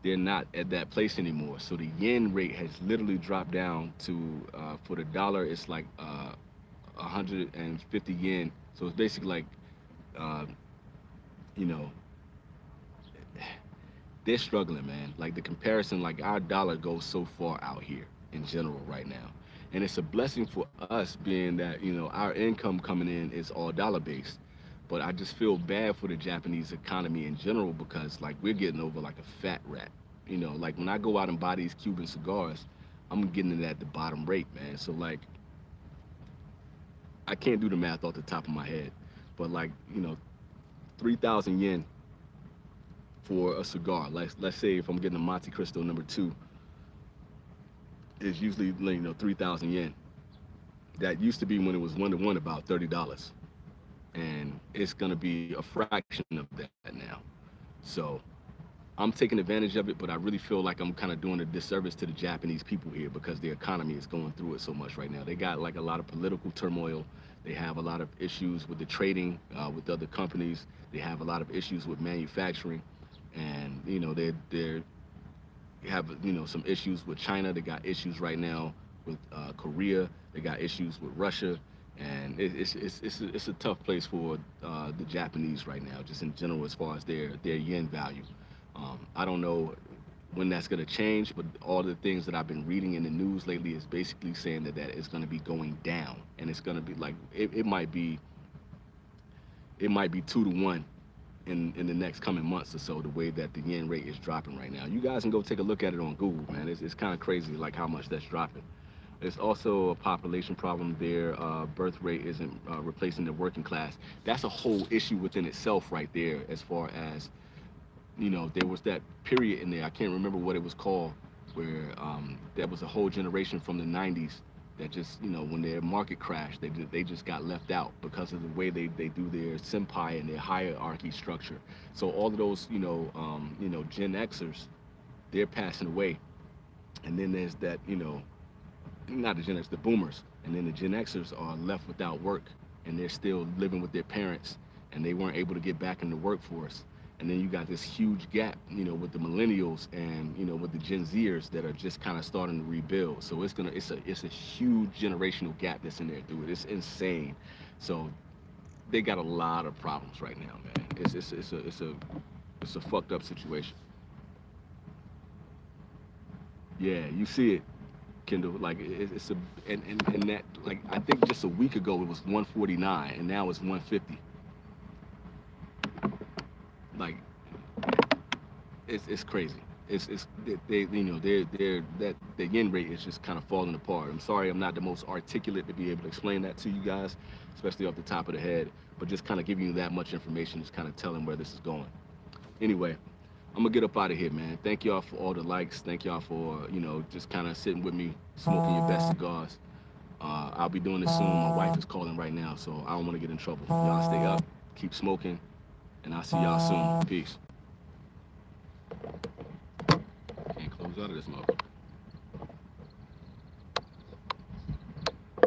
they're not at that place anymore. So the yen rate has literally dropped down to for the dollar, it's like 150 yen. So it's basically like uh, you know they're struggling, man. Like, the comparison, like, our dollar goes so far out here in general right now. And it's a blessing for us, being that, our income coming in is all dollar based. But I just feel bad for the Japanese economy in general, because, like, we're getting over like a fat rat. Like, when I go out and buy these Cuban cigars, I'm getting it at the bottom rate, man. So, like, I can't do the math off the top of my head, but, like, 3,000 yen for a cigar. Let's say if I'm getting a Monte Cristo #2, is usually 3,000 yen. That used to be, when it was 1 to 1, about $30, and it's gonna be a fraction of that now. So I'm taking advantage of it, but I really feel like I'm kind of doing a disservice to the Japanese people here, because the economy is going through it so much right now. They got like a lot of political turmoil. They have a lot of issues with the trading with other companies. They have a lot of issues with manufacturing, and they have some issues with China. They got issues right now with Korea. They got issues with Russia, and it's a tough place for the Japanese right now, just in general, as far as their yen value. I don't know when that's going to change, but all the things that I've been reading in the news lately is basically saying that it's going to be going down, and it's going to be like it might be 2 to 1 in the next coming months or so, the way that the yen rate is dropping right now. You guys can go take a look at it on Google, man. It's kind of crazy, like, how much that's dropping. It's also a population problem. Their birth rate isn't replacing the working class. That's a whole issue within itself right there, as far as, there was that period in there, I can't remember what it was called, where there was a whole generation from the 90s that just, when their market crashed, they just got left out because of the way they do their senpai and their hierarchy structure. So all of those, Gen Xers, they're passing away. And then there's that, not the Gen X, the boomers. And then the Gen Xers are left without work, and they're still living with their parents, and they weren't able to get back in the workforce. And then you got this huge gap, you know, with the millennials and, you know, with the Gen Zers that are just kind of starting to rebuild. So it's a huge generational gap that's in there, dude. It's insane. So they got a lot of problems right now, man. It's a fucked up situation. Yeah, you see it, Kendall. Like it's a and that, like, I think just a week ago it was 149 and now it's 150. Like it's crazy. It's they you know they're that the yen rate is just kind of falling apart. I'm sorry I'm not the most articulate to be able to explain that to you guys, especially off the top of the head, but just kind of giving you that much information, just kind of telling where this is going. Anyway, I'm gonna get up out of here, man. Thank y'all for all the likes. Thank y'all for, you know, just kind of sitting with me, smoking your best cigars. I'll be doing this soon. My wife is calling right now, so I don't want to get in trouble. Y'all stay up, keep smoking, and I'll see y'all soon. Peace. Can't close out of this motherfucker.